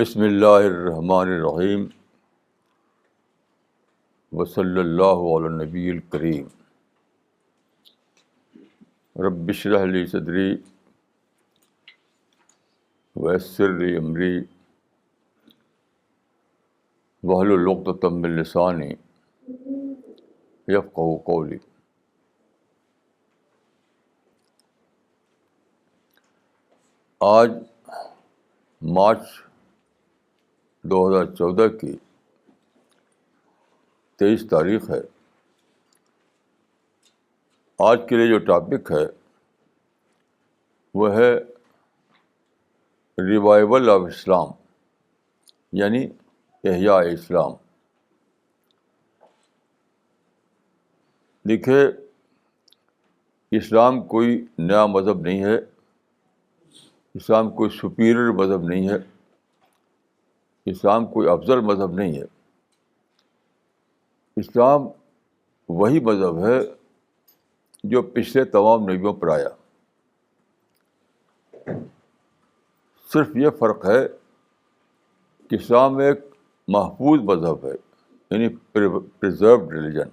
بسم اللہ الرحمن الرحیم وصلی اللہ علی النبی الکریم رب اشرح لی صدری ویسر لی امری واحلل عقدۃ من لسانی یفقہوا قولی۔ آج مارچ 2014 کی 23 تاریخ ہے۔ آج کے لیے جو ٹاپک ہے وہ ہے ریوائول آف اسلام، یعنی احیاء اسلام۔ دیکھیے، اسلام کوئی نیا مذہب نہیں ہے، اسلام کوئی سپیریئر مذہب نہیں ہے، اسلام کوئی افضل مذہب نہیں ہے۔ اسلام وہی مذہب ہے جو پچھلے تمام نبیوں پر آیا۔ صرف یہ فرق ہے کہ اسلام ایک محفوظ مذہب ہے، یعنی پریزروڈ ریلیجن۔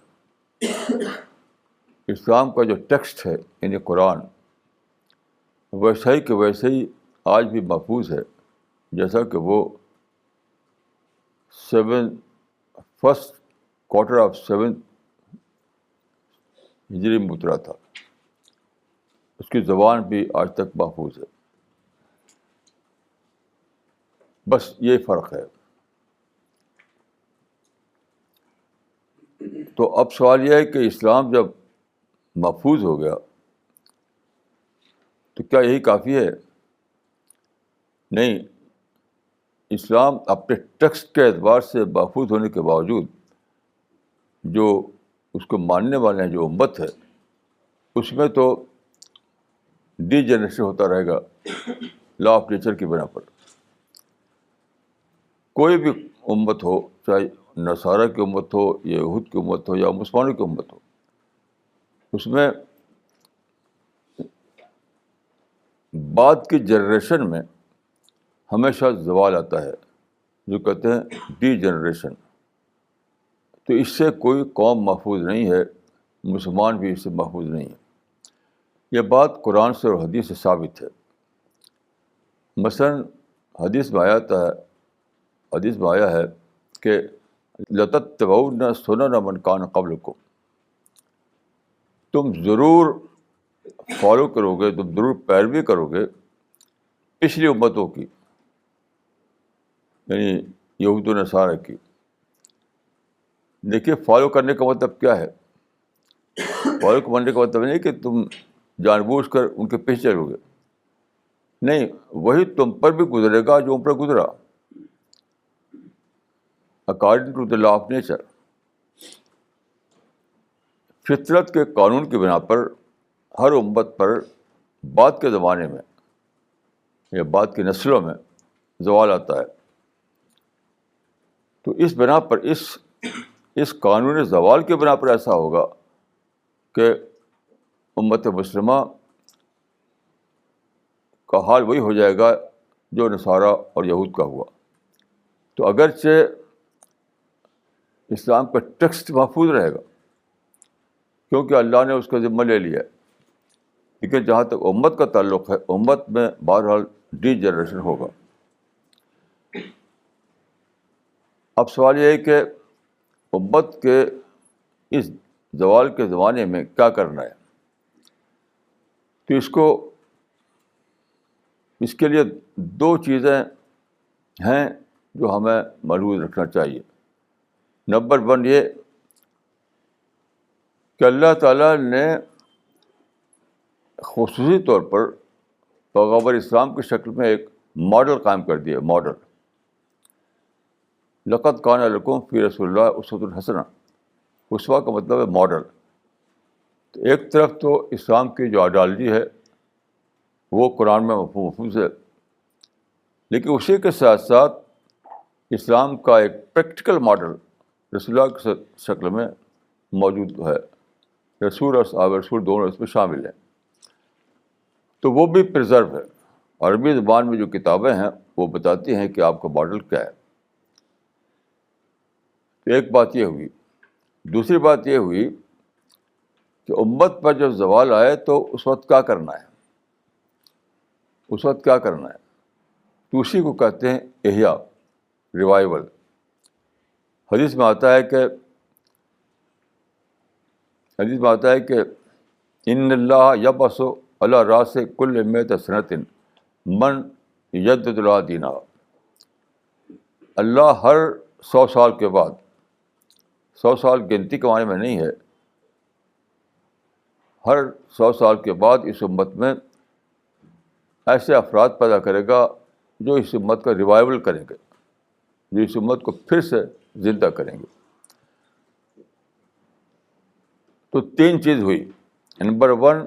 اسلام کا جو ٹیکسٹ ہے یعنی قرآن، ویسا ہی کہ ویسے ہی آج بھی محفوظ ہے، جیسا کہ وہ فرسٹ کوارٹر آف 7 ہجری میں اترا تھا۔ اس کی زبان بھی آج تک محفوظ ہے۔ بس یہ فرق ہے۔ تو اب سوال یہ ہے کہ اسلام جب محفوظ ہو گیا تو کیا یہی کافی ہے؟ نہیں، اسلام اپنے ٹیکسٹ کے اعتبار سے محفوظ ہونے کے باوجود جو اس کو ماننے والے ہیں، جو امت ہے، اس میں تو ڈی جنریشن ہوتا رہے گا لا آف نیچر کی بنا پر۔ کوئی بھی امت ہو، چاہے نصارہ کی امت ہو، یہود کی امت ہو یا مسلمانوں کی امت ہو، اس میں بعد کی جنریشن میں ہمیشہ زوال آتا ہے، جو کہتے ہیں ڈی جنریشن۔ تو اس سے کوئی قوم محفوظ نہیں ہے، مسلمان بھی اس سے محفوظ نہیں ہے۔ یہ بات قرآن سے اور حدیث سے ثابت ہے۔ مثلاً حدیث میں آیا ہے کہ لَتَتَّبَعُنَّ سُنَنَ مَنْ كَانَ قَبْلَكُمْ، تم ضرور فالو کرو گے، تم ضرور پیروی کرو گے پچھلی امتوں کی، یعنی یہود و نصارہ کی۔ دیکھیے، فالو کرنے کا مطلب کیا ہے؟ فالو کرنے کا مطلب نہیں کہ تم جان بوجھ کر ان کے پیچھے چلو گے، نہیں، وہی تم پر بھی گزرے گا جو ان پر گزرا، according to the law of nature. فطرت کے قانون کی بنا پر ہر امت پر بعد کے زمانے میں یا بعد کی نسلوں میں زوال آتا ہے۔ تو اس بنا پر اس قانون زوال کے بنا پر ایسا ہوگا کہ امت مسلمہ کا حال وہی ہو جائے گا جو نصارہ اور یہود کا ہوا۔ تو اگرچہ اسلام کا ٹیکسٹ محفوظ رہے گا کیونکہ اللہ نے اس کا ذمہ لے لیا ہے، لیکن جہاں تک امت کا تعلق ہے، امت میں بہرحال ڈی جنریشن ہوگا۔ اب سوال یہ ہے کہ امت کے اس زوال کے زمانے میں کیا کرنا ہے؟ تو اس کے لیے 2 چیزیں ہیں جو ہمیں ملحوظ رکھنا چاہیے۔ نمبر 1 یہ کہ اللہ تعالیٰ نے خصوصی طور پر پیغمبر اسلام کی شکل میں ایک ماڈل قائم کر دیا، ماڈل۔ لقد کان لکم فی رسول اللہ اسوۃ حسنہ، اسوہ کا مطلب ہے ماڈل۔ تو ایک طرف تو اسلام کی جو آئیڈیالوجی ہے وہ قرآن میں محفوظ ہے، لیکن اسی کے ساتھ ساتھ اسلام کا ایک پریکٹیکل ماڈل رسول اللہ کی شکل میں موجود ہے۔ رسول اور صحابہ رسول دونوں اس میں شامل ہیں، تو وہ بھی پرزرو ہے۔ عربی زبان میں جو کتابیں ہیں وہ بتاتی ہیں کہ آپ کا ماڈل کیا ہے. تو ایک بات یہ ہوئی. دوسری بات یہ ہوئی کہ امت پر جب زوال آئے تو اس وقت کیا کرنا ہے. اس وقت کیا کرنا ہے تو اسی کو کہتے ہیں احیاء، ریوائول. حدیث میں آتا ہے کہ ان اللہ یبعث علی راس کل مئۃ سنۃ من یجدد لہ دینہ. اللہ ہر 100 سال کے بعد، 100 سال گنتی کے معنی میں نہیں ہے، ہر 100 سال کے بعد اس امت میں ایسے افراد پیدا کرے گا جو اس امت کا ریوائول کریں گے، جو اس امت کو پھر سے زندہ کریں گے. تو 3 چیز ہوئی. نمبر 1،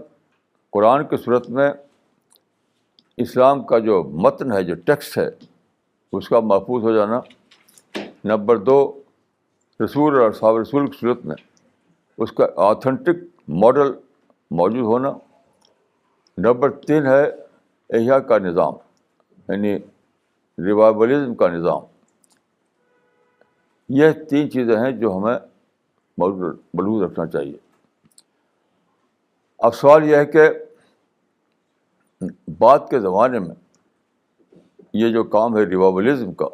قرآن کی صورت میں اسلام کا جو متن ہے، جو ٹیکسٹ ہے، اس کا محفوظ ہو جانا. نمبر 2، رسول اور اصحاب رسول کی صورت میں اس کا آتھینٹک ماڈل موجود ہونا. نمبر 3 ہے احیاء کا نظام، یعنی ریوائولزم کا نظام. یہ 3 چیزیں ہیں جو ہمیں ملحوظ رکھنا چاہیے. اب سوال یہ ہے کہ بعد کے زمانے میں یہ جو کام ہے ریوائولزم کا،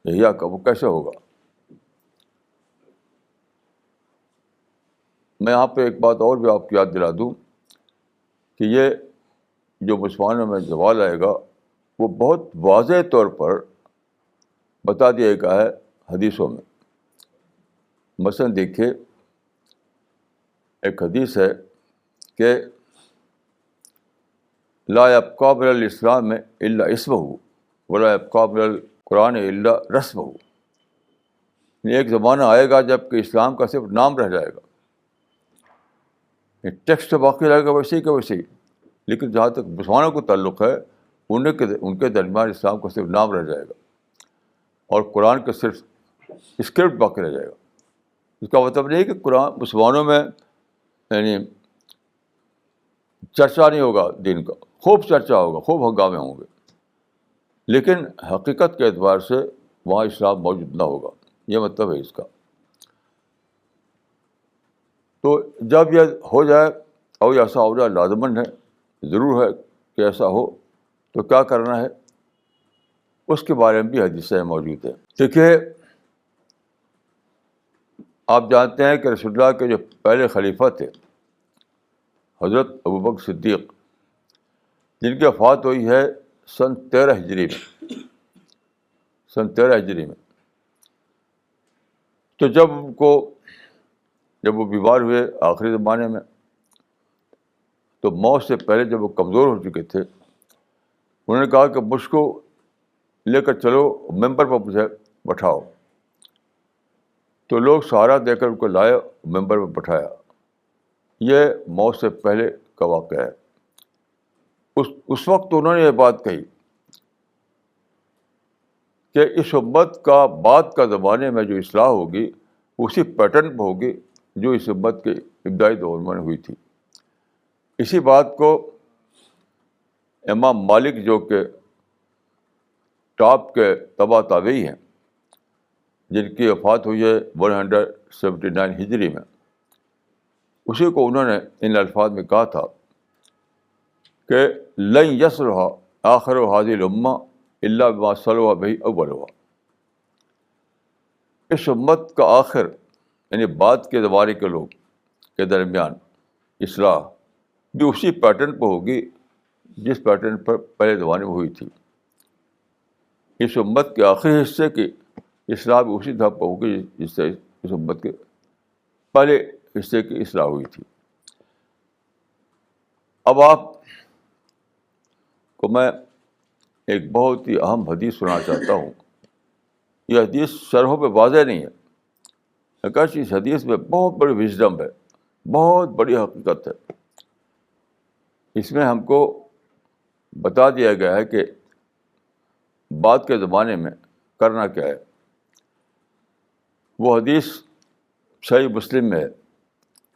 احیاء کا، وہ کیسے ہوگا؟ میں یہاں پہ ایک بات اور بھی آپ کو یاد دلا دوں کہ یہ جو مسلمانوں میں زوال آئے گا وہ بہت واضح طور پر بتا دیا گیا ہے حدیثوں میں. مثلاً دیکھیے، ایک حدیث ہے کہ لا یبقی من الاسلام الا اسمہ ولا یبقی من القرآن الا رسمہ. ایک زمانہ آئے گا جب کہ اسلام کا صرف نام رہ جائے گا. ٹیکسٹ باقی رہے گا ویسے ہی کہ ویسے ہی، لیکن جہاں تک مسلمانوں کو تعلق ہے ان کے درمیان اسلام کا صرف نام رہ جائے گا اور قرآن کا صرف اسکرپٹ باقی رہ جائے گا. اس کا مطلب نہیں کہ قرآن مسلمانوں میں یعنی چرچا نہیں ہوگا دین کا، خوب چرچا ہوگا، خوب ہنگامے ہوں گے، لیکن حقیقت کے اعتبار سے وہاں اسلام موجود نہ ہوگا. یہ مطلب ہے اس کا. تو جب یہ ہو جائے اور ایسا ہو جائے، لازماً ہے، ضرور ہے کہ ایسا ہو، تو کیا کرنا ہے اس کے بارے میں بھی حدیثیں موجود ہیں. دیکھیے، آپ جانتے ہیں کہ رسول اللہ کے جو پہلے خلیفہ تھے حضرت ابوبکر صدیق، جن کی وفات ہوئی ہے سن 13 ہجری میں. تو جب وہ بیمار ہوئے آخری زمانے میں، تو موت سے پہلے جب وہ کمزور ہو چکے تھے، انہوں نے کہا کہ مجھ کو لے کر چلو، ممبر پر مجھے بٹھاؤ. تو لوگ سہارا دے کر ان کو لائے، ممبر پر بٹھایا. یہ موت سے پہلے کا واقعہ ہے. اس وقت انہوں نے یہ بات کہی کہ اس امت کا بعد کا زمانے میں جو اصلاح ہوگی اسی پیٹرن پہ ہوگی جو اس امت کے ابتدائی دور میں ہوئی تھی. اسی بات کو امام مالک، جو کہ ٹاپ کے تبع تابعی ہیں، جن کی وفات ہوئی ہے 179 ہجری میں، اسی کو انہوں نے ان الفاظ میں کہا تھا کہ لن یصلح آخر هذه الامہ الا بما صلح به اولها. اس امت کا آخر، یعنی بعد کے زمانے کے لوگ کے درمیان اصلاح بھی اسی پیٹرن پہ ہوگی جس پیٹرن پر پہلے زمانے میں ہوئی تھی. اس امت کے آخری حصے کی اصلاح بھی اسی طرح پہ ہوگی جس سے اس امت کے پہلے حصے کی اصلاح ہوئی تھی. اب آپ کو میں ایک بہت ہی اہم حدیث سنانا چاہتا ہوں. یہ حدیث شرحوں پہ واضح نہیں ہے، اگرچہ اس حدیث میں بہت بڑی وژڈم ہے، بہت بڑی حقیقت ہے. اس میں ہم کو بتا دیا گیا ہے کہ بعد کے زمانے میں کرنا کیا ہے. وہ حدیث صحیح مسلم میں ہے.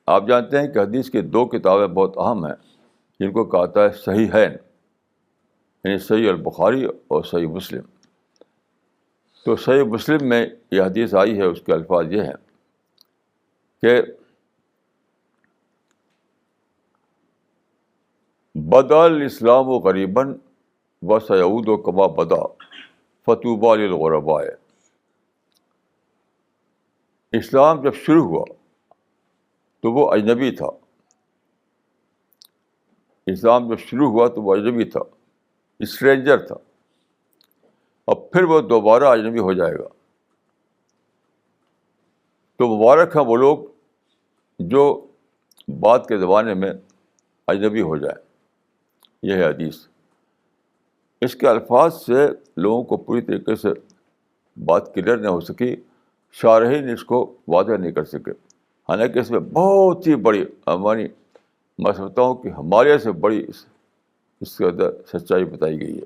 آپ جانتے ہیں کہ حدیث کی 2 کتابیں بہت اہم ہیں جن کو کہتا ہے صحیحین، یعنی صحیح البخاری اور صحیح مسلم. تو صحیح مسلم میں یہ حدیث آئی ہے، اس کے الفاظ یہ ہیں کہ بدا الاسلام غریباً وسیعود کما بدا فطوبی للغرباء. اسلام جب شروع ہوا تو وہ اجنبی تھا. اسلام جب شروع ہوا تو وہ اجنبی تھا، اسٹرینجر تھا. اب پھر وہ دوبارہ اجنبی ہو جائے گا. تو مبارک ہیں وہ لوگ جو بعد کے زمانے میں اجنبی ہو جائیں. یہ ہے حدیث. اس کے الفاظ سے لوگوں کو پوری طریقے سے بات کلیئر نہیں ہو سکی، شارحین اس کو واضح نہیں کر سکے. حالانکہ اس میں بہت ہی بڑی ہماری، میں سمجھتا ہوں کہ ہمارے سے بڑی اس کے اندر سچائی بتائی گئی ہے.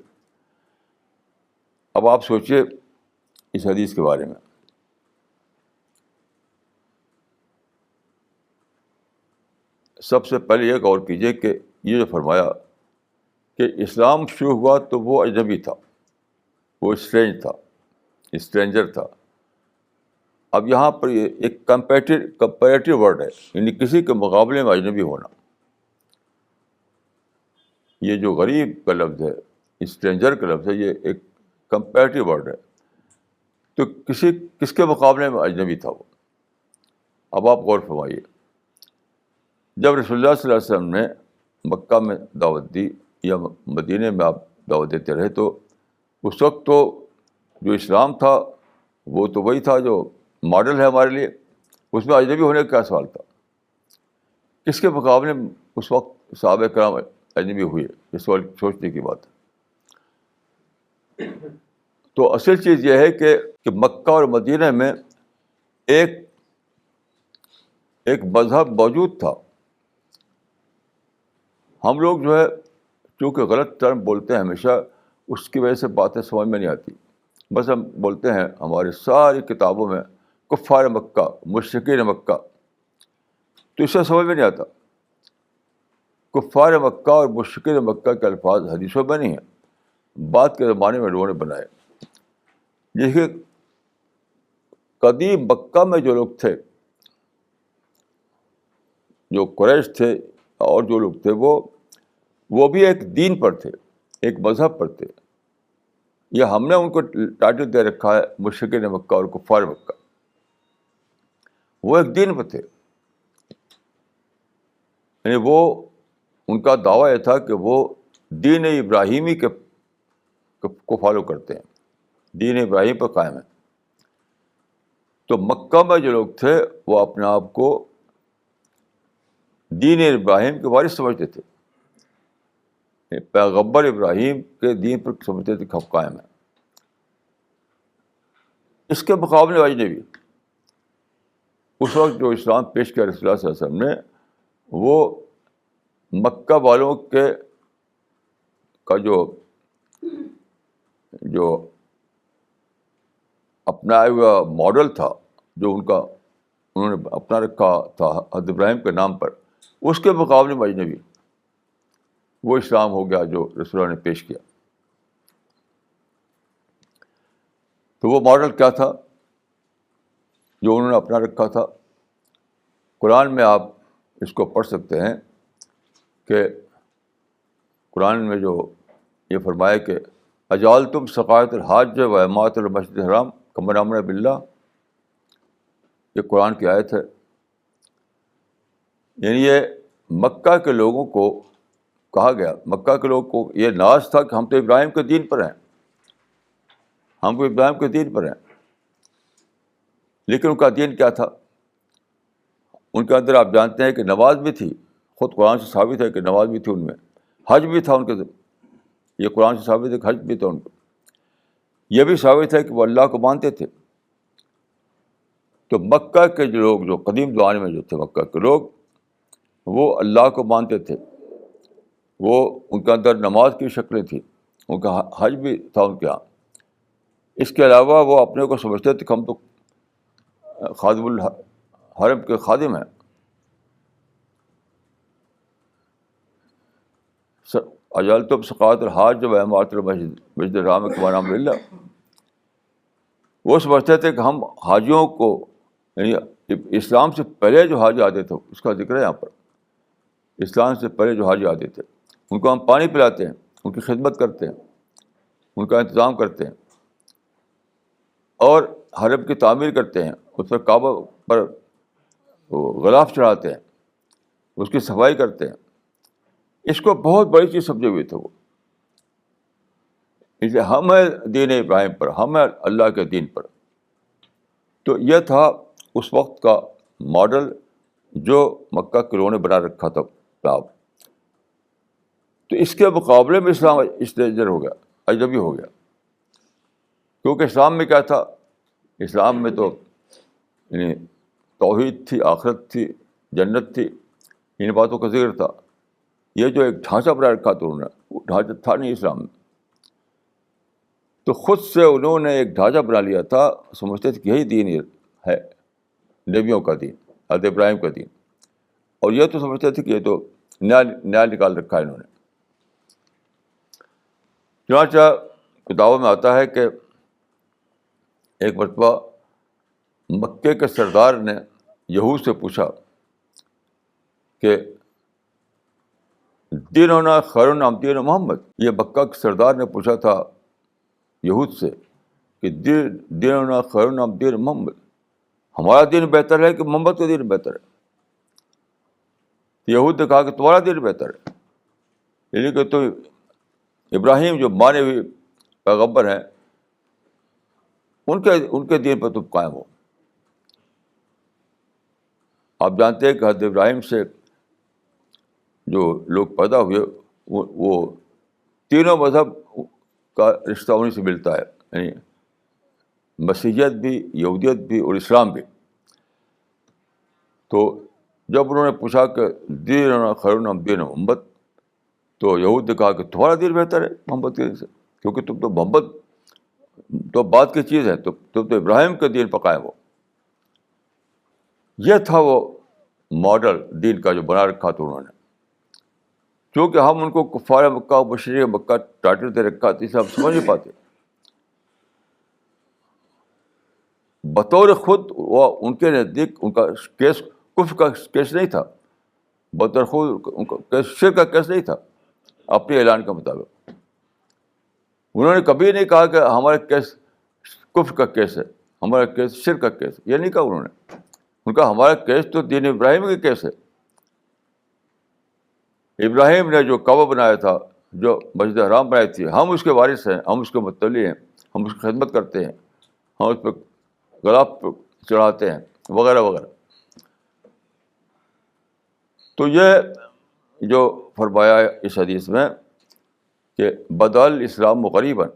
اب آپ سوچئے اس حدیث کے بارے میں. سب سے پہلے یہ غور کیجیے کہ یہ جو فرمایا کہ اسلام شروع ہوا تو وہ اجنبی تھا، وہ اسٹرینجر تھا. اب یہاں پر یہ ایک کمپیریٹیو ورڈ ہے، یعنی کسی کے مقابلے میں اجنبی ہونا. یہ جو غریب کا لفظ ہے، اسٹرینجر کا لفظ ہے، یہ ایک کمپیریٹیو ورڈ ہے. تو کس کے مقابلے میں اجنبی تھا وہ؟ اب آپ غور فرمائیے. جب رسول اللہ صلی اللہ علیہ وسلم نے مکہ میں دعوت دی یا مدینے میں آپ دعوت دیتے رہے، تو اس وقت تو جو اسلام تھا وہ تو وہی تھا جو ماڈل ہے ہمارے لیے. اس میں اجنبی ہونے کا کیا سوال تھا؟ کس کے مقابلے میں اس وقت صحابہ کرام اجنبی ہوئے؟ یہ سوال سوچنے کی بات ہے. تو اصل چیز یہ ہے کہ مکہ اور مدینہ میں ایک مذہب موجود تھا. ہم لوگ جو ہے چونکہ غلط ٹرم بولتے ہیں ہمیشہ، اس کی وجہ سے باتیں سمجھ میں نہیں آتی. بس ہم بولتے ہیں ہماری ساری کتابوں میں کفار مکہ، مشرکین مکہ، تو اس سے سمجھ میں نہیں آتا. کفار مکہ اور مشرکین مکہ کے الفاظ حدیثوں میں نہیں ہیں، بعد کے زمانے میں لوگوں نے بنائے. دیکھیے قدیم مکہ میں جو لوگ تھے، جو قریش تھے اور جو لوگ تھے، وہ بھی ایک دین پر تھے، ایک مذہب پر تھے. یہ ہم نے ان کو ٹائٹل دے رکھا ہے مشرکین مکہ اور کفار مکہ. وہ ایک دین پر تھے، یعنی وہ ان کا دعویٰ یہ تھا کہ وہ دین ابراہیمی کو فالو کرتے ہیں، دین ابراہیم پر قائم ہیں. تو مکہ میں جو لوگ تھے وہ اپنے آپ کو دین ابراہیم کے وارث سمجھتے تھے، پیغمبر ابراہیم کے دین پر سمجھتے تھے کہ ہم قائم ہیں. اس کے مقابلے اجنبی اس وقت جو اسلام پیش کیا رسول اللہ صلی اللہ علیہ وسلم نے، وہ مکہ والوں کا جو اپنایا ہوا ماڈل تھا، جو انہوں نے اپنا رکھا تھا حضرت ابراہیم کے نام پر، اس کے مقابلے میں اجنبی وہ اسلام ہو گیا جو رسول اللہ نے پیش کیا. تو وہ ماڈل کیا تھا جو انہوں نے اپنا رکھا تھا؟ قرآن میں آپ اس کو پڑھ سکتے ہیں کہ قرآن میں جو یہ فرمایا کہ اجعلتم سقایۃ الحاج و امارۃ المسجد الحرام کمن آمن باللہ، یہ قرآن کی آیت ہے. یعنی یہ مکہ کے لوگوں کو کہا گیا، مکہ کے لوگوں کو یہ ناز تھا کہ ہم تو ابراہیم کے دین پر ہیں، ہم کو ابراہیم کے دین پر ہیں. لیکن ان کا دین کیا تھا؟ ان کے اندر آپ جانتے ہیں کہ نماز بھی تھی، خود قرآن سے ثابت ہے کہ نماز بھی تھی ان میں، حج بھی تھا ان کے، یہ قرآن سے ثابت ہے کہ حج بھی تھا ان کو. یہ بھی ثابت ہے کہ وہ اللہ کو مانتے تھے. تو مکہ کے جو لوگ، جو قدیم زمانے میں جو تھے مکہ کے لوگ، وہ اللہ کو مانتے تھے. وہ ان کے اندر نماز کی شکلیں تھیں، ان کا حج بھی تھا ان کے یہاں. اس کے علاوہ وہ اپنے کو سمجھتے تھے کہ ہم تو خادم الحرم کے خادم ہیں. اجعلتم سقایۃ الحاج و امارۃ المسجد الحرام کمن آمن باللہ. وہ سمجھتے تھے کہ ہم حاجیوں کو، یعنی اسلام سے پہلے جو حاجی آتے تھے اس کا ذکر ہے یہاں پر، اسلام سے پہلے جو حاجی آتے تھے ان کو ہم پانی پلاتے ہیں، ان کی خدمت کرتے ہیں، ان کا انتظام کرتے ہیں، اور حرم کی تعمیر کرتے ہیں، اس پر کعبہ پر غلاف چڑھاتے ہیں، اس کی صفائی کرتے ہیں. اس کو بہت بڑی چیز سمجھے ہوئے تھے وہ. اس لیے ہم ہیں دین ابراہیم پر، ہم ہیں اللہ کے دین پر. تو یہ تھا اس وقت کا ماڈل جو مکہ کے لوگوں نے بنا رکھا تھا اسلام. تو اس کے مقابلے میں اسلام اسٹریجر ہو گیا، اجنبی ہو گیا. کیونکہ اسلام میں کیا تھا؟ اسلام میں تو یعنی توحید تھی، آخرت تھی، جنت تھی، ان باتوں کا ذکر تھا. یہ جو ایک ڈھانچہ بنا رکھا تھا انہوں نے، وہ ڈھانچہ تھا نہیں اسلام میں. تو خود سے انہوں نے ایک ڈھانچہ بنا لیا تھا، سمجھتے تھے کہ یہی دین ہے، نبیوں کا دین، حضرت ابراہیم کا دین. اور یہ تو سمجھتے تھے کہ یہ تو نیا نکال رکھا ہے انہوں نے. چنانچہ کتابوں میں آتا ہے کہ ایک مرتبہ مکے کے سردار نے یہود سے پوچھا کہ دیننا خیر ام دین محمد. یہ مکہ کے سردار نے پوچھا تھا یہود سے کہ دیننا خیر ام دین محمد، ہمارا دین بہتر ہے کہ محمد کا دین بہتر ہے؟ یہود نے کہا کہ تمہارا دین بہتر ہے، یعنی کہ تو ابراہیم جو مانے ہوئے پیغمبر ہیں ان کے دین پر تم قائم ہو. آپ جانتے ہیں کہ حضرت ابراہیم سے جو لوگ پیدا ہوئے وہ تینوں مذہب کا رشتہ انہیں سے ملتا ہے، یعنی مسیحیت بھی، یہودیت بھی اور اسلام بھی. تو جب انہوں نے پوچھا کہ دین خیر ام دین محمد، تو یہود نے کہا کہ تمہارا دین بہتر ہے محمد کے دین سے، کیونکہ تم تو محمد تو بات کی چیز ہے، تم تو ابراہیم کے دین پر قائم ہو. یہ تھا وہ ماڈل دین کا جو بنا رکھا تھا انہوں نے. کیونکہ ہم ان کو کفار مکہ، مشرک مکہ ٹائٹل دے رکھا تھا، اسے ہم سمجھ نہیں پاتے. بطور خود وہ ان کے نزدیک ان کا کیس کفر کا کیس نہیں تھا، بطور خود ان کا کیس شرک کا کیس نہیں تھا. اپنے اعلان کے مطابق انہوں نے کبھی نہیں کہا کہ ہمارا کیس کفر کا کیس ہے، ہمارا کیس شرک کا کیس ہے. یہ نہیں کہا انہوں نے. ان کا ہمارا کیس تو دین ابراہیم کا کیس ہے. ابراہیم نے جو کعبہ بنایا تھا، جو مسجد حرام بنائی تھی، ہم اس کے وارث ہیں، ہم اس کے متولی ہیں، ہم اس کی خدمت کرتے ہیں، ہم اس پہ غلاف چڑھاتے ہیں، وغیرہ وغیرہ. تو یہ جو فرمایا اس حدیث میں کہ بدل اسلام غریباً،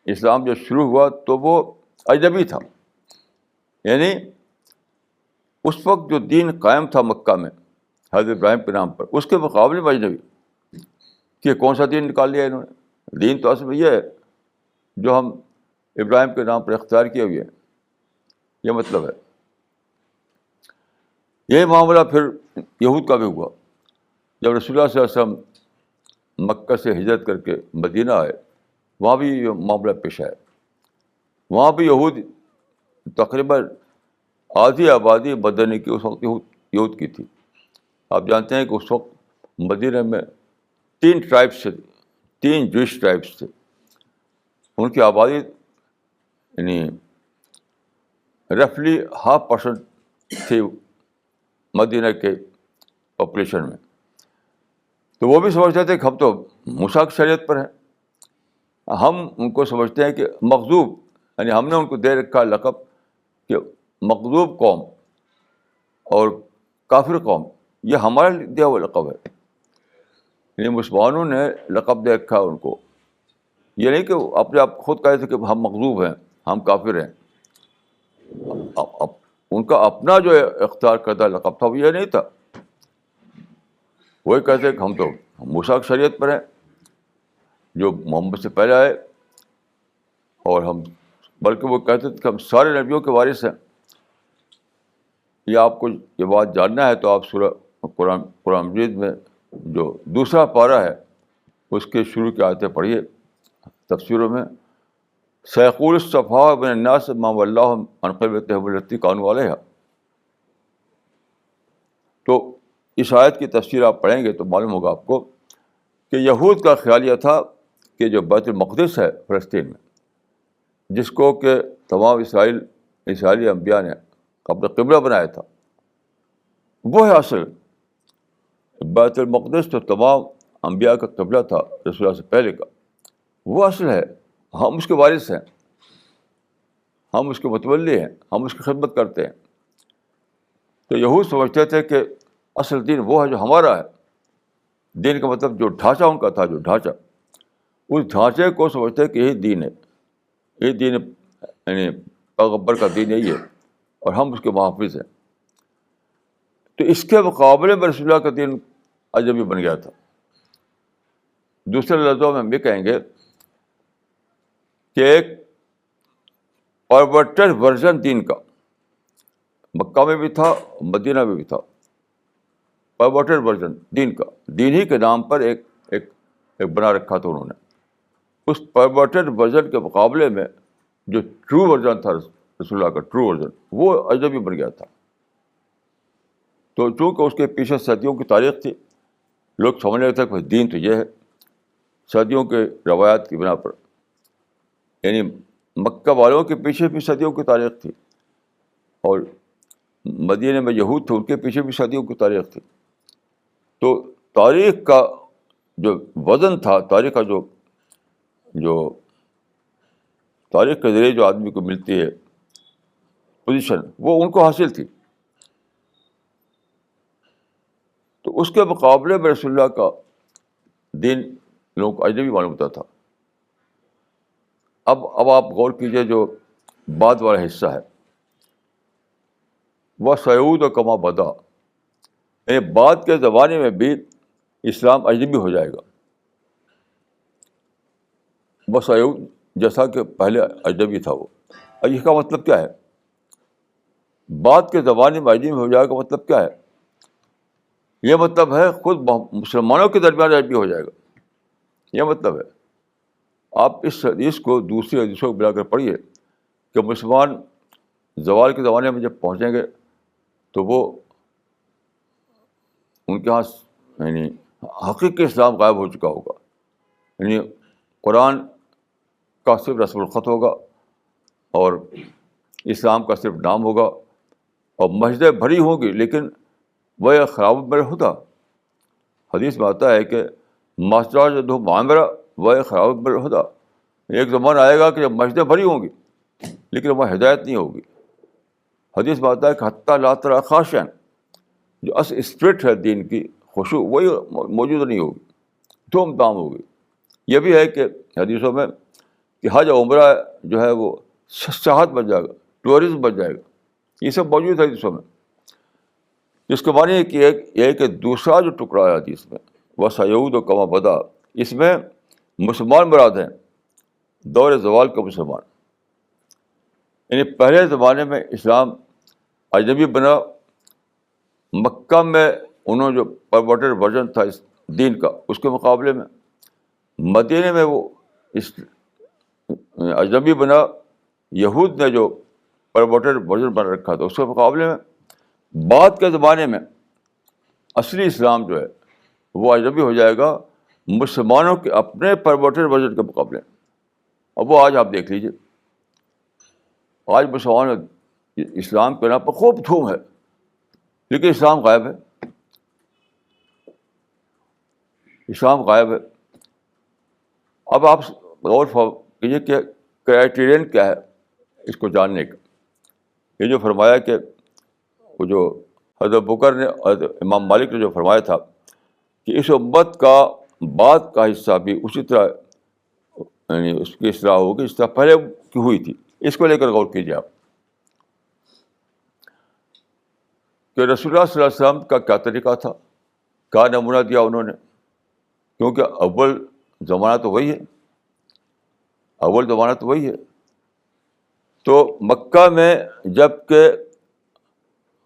اسلام جو شروع ہوا تو وہ اجنبی تھا. یعنی اس وقت جو دین قائم تھا مکہ میں حضرت ابراہیم کے نام پر، اس کے مقابلے میں اجنبی. کہ کون سا دین نکال لیا انہوں نے؟ دین تو اصل میں یہ ہے جو ہم ابراہیم کے نام پر اختیار کیے ہوئے ہیں. یہ مطلب ہے. یہی معاملہ پھر یہود کا بھی ہوا. جب رسول اللہ صلی اللہ علیہ وسلم مکہ سے ہجرت کر کے مدینہ آئے، وہاں بھی یہ معاملہ پیش آیا. وہاں بھی یہود تقریباً آدھی آبادی مدینہ کی اس وقت یہود کی تھی. آپ جانتے ہیں کہ اس وقت مدینہ میں 3 ٹرائبس تھے، 3 جوئش ٹرائبس تھے. ان کی آبادی یعنی رفلی 0.5% تھی مدینہ کے پاپولیشن میں. تو وہ بھی سمجھتے تھے کہ ہم تو موسیٰ کی شریعت پر ہیں. ہم ان کو سمجھتے ہیں کہ مغضوب، یعنی ہم نے ان کو دے رکھا لقب کہ مغضوب قوم اور کافر قوم. یہ ہمارا دیا ہوا لقب ہے. یعنی مسلمانوں نے لقب دے رکھا ان کو. یہ نہیں کہ اپنے آپ خود کہے تھے کہ ہم مغضوب ہیں، ہم کافر ہیں. ان کا اپنا جو اختیار کردہ لقب تھا وہ یہ نہیں تھا. وہی کہتے کہ ہم تو موسیٰ کی شریعت پر ہیں جو محمد سے پہلے آئے، اور ہم بلکہ وہ کہتے تھے کہ ہم سارے نبیوں کے وارث ہیں. یہ آپ کو یہ بات جاننا ہے تو آپ سورہ قرآن مجید میں جو 2 پارہ ہے اس کے شروع کی آیتیں پڑھیے تفسیروں میں. سیقول الصفحاء من الناس ما ولاهم عن قبلتهم التي كانوا عليها. تو اس آیت کی تفسیر آپ پڑھیں گے تو معلوم ہوگا آپ کو کہ یہود کا خیال یہ تھا کہ جو بیت المقدس ہے فلسطین میں، جس کو کہ تمام اسرائیلی انبیاء نے اپنا قبلہ بنایا تھا، وہ ہے اصل. بیت المقدس تو تمام انبیاء کا قبلہ تھا رسول اللہ سے پہلے کا، وہ اصل ہے. ہم اس کے وارث ہیں، ہم اس کے متولی ہیں، ہم اس کی خدمت کرتے ہیں. تو یہود سمجھتے تھے کہ اصل دین وہ ہے جو ہمارا ہے. دین کا مطلب جو ڈھانچہ ان کا تھا، جو ڈھانچہ، اس ڈھانچے کو سمجھتے کہ یہی دین ہے، یہی دین، یعنی پیغمبر کا دین یہی ہے اور ہم اس کے محافظ ہیں. تو اس کے مقابلے میں رسول اللہ کا دین اجنبی بن گیا تھا. دوسرے لفظوں میں ہم یہ کہیں گے کہ ایک پرورٹڈ ورژن دین کا مکہ میں بھی تھا، مدینہ میں بھی تھا. پرورٹڈ ورژن دین کا، دین ہی کے نام پر ایک بنا رکھا تھا انہوں نے. اس پرورٹڈ ورژن کے مقابلے میں جو ٹرو ورژن تھا رسول اللہ کا، ٹرو ورژن، وہ اجنبی بن گیا تھا. تو چونکہ اس کے پیچھے صدیوں کی تاریخ تھی، لوگ سمجھنے لگے تھے کہ دین تو یہ ہے. صدیوں کے روایات کی بنا پر، یعنی مکہ والوں کے پیچھے بھی صدیوں کی تاریخ تھی، اور مدینے میں یہود تھے، ان کے پیچھے بھی صدیوں کی تاریخ تھی. تو تاریخ کا جو وزن تھا، تاریخ کا جو تاریخ کے ذریعے جو آدمی کو ملتی ہے پوزیشن، وہ ان کو حاصل تھی. تو اس کے مقابلے میں رسول اللہ کا دین لوگوں کو اجنبی معلوم ہوتا تھا. اب آپ غور کیجئے، جو بعد والا حصہ ہے، وہ سعود و کما بدا، یعنی بعد کے زمانے میں بھی اسلام اجنبی ہو جائے گا. وہ سعود جیسا کہ پہلے اجنبی تھا وہ. اور اس کا مطلب کیا ہے؟ بعد کے زمانے میں اجنبی ہو جائے گا مطلب کیا ہے؟ یہ مطلب ہے خود مسلمانوں کے درمیان اجنبی ہو جائے گا. یہ مطلب ہے. آپ اس حدیث کو دوسری حدیثوں کو ملا کر پڑھیے کہ مسلمان زوال کے زمانے میں جب پہنچیں گے تو وہ ان کے ہاں یعنی حقیقی اسلام غائب ہو چکا ہوگا. یعنی قرآن کا صرف رسم الخط ہوگا اور اسلام کا صرف نام ہوگا، اور مسجدیں بھری ہوں گی لیکن وہ خراب بالہدیٰ. حدیث میں آتا ہے کہ مساجد معمرہ وہ خراب بالہدیٰ. ایک زمانہ آئے گا کہ جب مسجدیں بھری ہوں گی لیکن وہ ہدایت نہیں ہوگی. حدیث میں آتا ہے کہ حتیٰ لا تری خاشعا، جو اصل اسپرٹ ہے دین کی، خشوع، وہی موجود نہیں ہوگی، دھوم دھام ہوگی. یہ بھی ہے کہ حدیثوں میں کہ حج عمرہ جو ہے وہ سیاحت بن جائے گا، ٹورزم بن جائے گا. یہ سب موجود ہے حدیثوں میں. اس کے معنی یہ ہے کہ دوسرا جو ٹکڑا ہے حدیث میں، وہ سعود و کما بدا، اس میں مسلمان مراد ہیں، دور زوال کا مسلمان. یعنی پہلے زمانے میں اسلام اجنبی بنا، مکہ میں انہوں جو پرورٹڈ ورژن تھا اس دین کا، اس کے مقابلے میں مدینے میں وہ اس اجنبی بنا. یہود نے جو پرورٹڈ ورژن بنا رکھا تھا، اس کے مقابلے میں بعد کے زمانے میں اصلی اسلام جو ہے وہ اجنبی ہو جائے گا مسلمانوں کے اپنے پرورٹڈ ورژن کے مقابلے. اب وہ آج آپ دیکھ لیجیے، آج مسلمان اسلام کے نام پر خوب دھوم ہے لیکن اسلام غائب ہے. اسلام غائب ہے. اب آپ غور کیجیے کہ کرائٹیرین کیا ہے اس کو جاننے کا. یہ جو فرمایا کہ وہ جو حضرت بکر نے اور امام مالک نے جو فرمایا تھا کہ اس امت کا بعد کا حصہ بھی اسی طرح یعنی اس کی اصلاح ہوگی اس طرح پہلے کی ہوئی تھی. اس کو لے کر غور کیجیے آپ کہ رسول اللہ صلی اللہ علیہ وسلم کا کیا طریقہ تھا، کیا نمونہ دیا انہوں نے. کیونکہ اول زمانہ تو وہی ہے، اول زمانہ تو وہی ہے. تو مکہ میں جب کہ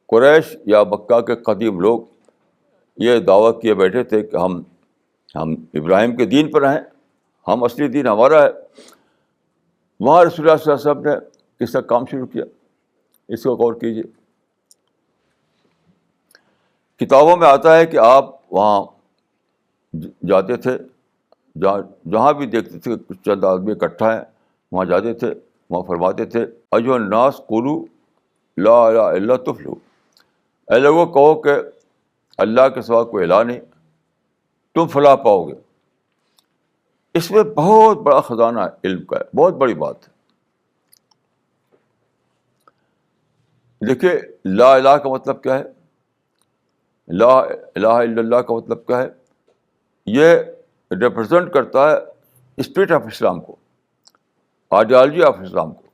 قریش یا مکہ کے قدیم لوگ یہ دعویٰ کیے بیٹھے تھے کہ ہم ابراہیم کے دین پر ہیں، ہم اصلی دین ہمارا ہے، وہاں رسول اللہ صلی اللہ علیہ وسلم نے کس کا کام شروع کیا، اس کو غور کیجیے. کتابوں میں آتا ہے کہ آپ وہاں جاتے تھے، جہاں بھی دیکھتے تھے کہ کچھ چند آدمی اکٹھا ہیں، وہاں جاتے تھے، وہاں فرماتے تھے ایھا الناس قولوا لا الہ الا اللہ تفلحوا، اے لوگوں کہو کہ اللہ کے سوا کوئی الہ نہیں، تم فلاح پاؤ گے. اس میں بہت بڑا خزانہ ہے، علم کا ہے، بہت بڑی بات ہے. دیکھیے لا الہ کا مطلب کیا ہے، لا الہ الا اللہ کا مطلب کیا ہے؟ یہ ریپرزینٹ کرتا ہے اسپرٹ آف اسلام کو، آئیڈیالوجی آف اسلام کو.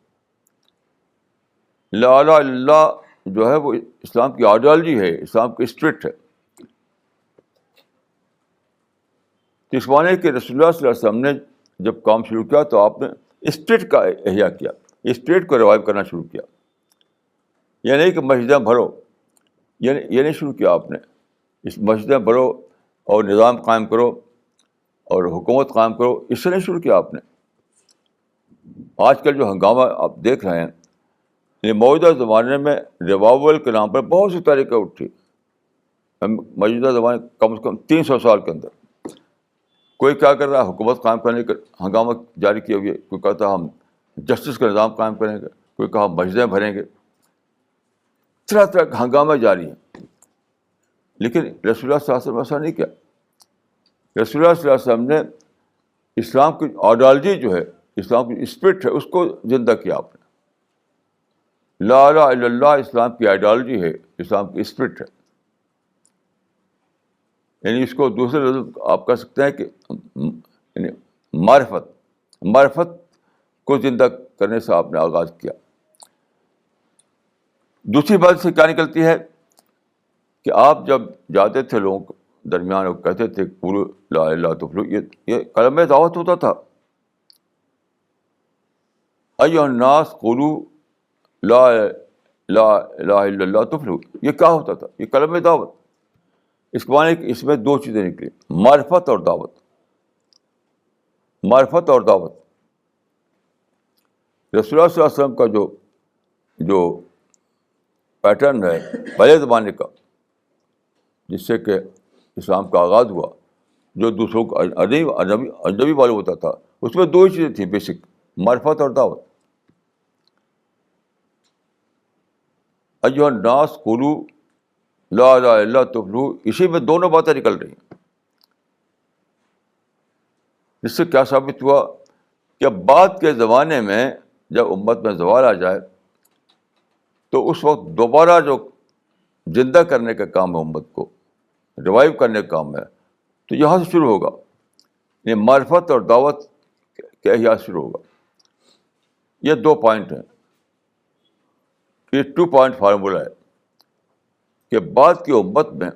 لا الہ الا اللہ جو ہے وہ اسلام کی آئیڈیالوجی ہے، اسلام کی اسپرٹ ہے. تو اس معنی کہ رسول اللہ صلی اللہ علیہ وسلم نے جب کام شروع کیا تو آپ نے اسپرٹ کا احیا کیا، اسپرٹ کو ریوائو کرنا شروع کیا. یہ نہیں کہ مسجدیں بھرو، یہ نہیں شروع کیا آپ نے. اس مسجدیں بھرو اور نظام قائم کرو اور حکومت قائم کرو، اس سے نہیں شروع کیا آپ نے. آج کل جو ہنگامہ آپ دیکھ رہے ہیں، یہ موجودہ زمانے میں ریوائول کے نام پر بہت سی تحریکیں اٹھی. موجودہ زمانے کم سے کم 300 سال کے اندر کوئی کیا کر رہا ہے، حکومت قائم کرنے کا ہنگامہ جاری کیے ہوئے. کوئی کہتا ہے ہم جسٹس کا نظام قائم کریں گے، کوئی کہا ہم مسجدیں بھریں گے. طرح طرح کے ہنگامہ جاری ہیں. لیکن رسول اللہ صلی اللہ علیہ وسلم ایسا نہیں کیا. رسول اللہ صلی اللہ علیہ وسلم نے اسلام کی آئیڈیالوجی جو ہے، اسلام کی اسپرٹ ہے، اس کو زندہ کیا آپ نے. لا الہ الا اللہ اسلام کی آئیڈیالوجی ہے، اسلام کی اسپرٹ ہے. یعنی اس کو دوسرے لفظ آپ کہہ سکتے ہیں کہ یعنی معرفت کو زندہ کرنے سے آپ نے آغاز کیا. دوسری بات سے کیا نکلتی ہے کہ آپ جب جاتے تھے لوگوں کے درمیان اور کہتے تھے قولوا لا الہ الا اللہ تفلحوا، یہ کلمہ دعوت ہوتا تھا. ایھا الناس قولوا لا الہ الا اللہ تفلحوا، یہ کیا ہوتا تھا؟ یہ کلمہ دعوت. اس کے معنی کہ اس میں دو چیزیں نکلی، معرفت اور دعوت. معرفت اور دعوت. رسول اللہ صلی اللہ علیہ وسلم کا جو پیٹرن ہے پہلے زمانے کا، جس سے کہ اسلام کا آغاز ہوا، جو دوسروں کو اجنبی معلوم ہوتا تھا، اس میں دو ہی چیزیں تھیں بیسک، معرفت اور دعوت. ایھا الناس قولوا لا الہ الا اللہ تفلحوا، اسی میں دونوں باتیں نکل رہی ہیں. جس سے کیا ثابت ہوا کہ بعد کے زمانے میں جب امت میں زوال آ جائے تو اس وقت دوبارہ جو زندہ کرنے کا کام ہے، امت کو ریوائیو کرنے کا کام ہے، تو یہاں سے شروع ہوگا. یہ معرفت اور دعوت کے احیا شروع ہوگا. یہ 2 پوائنٹ ہیں، یہ 2 پوائنٹ فارمولہ ہے کہ بعد کی امت میں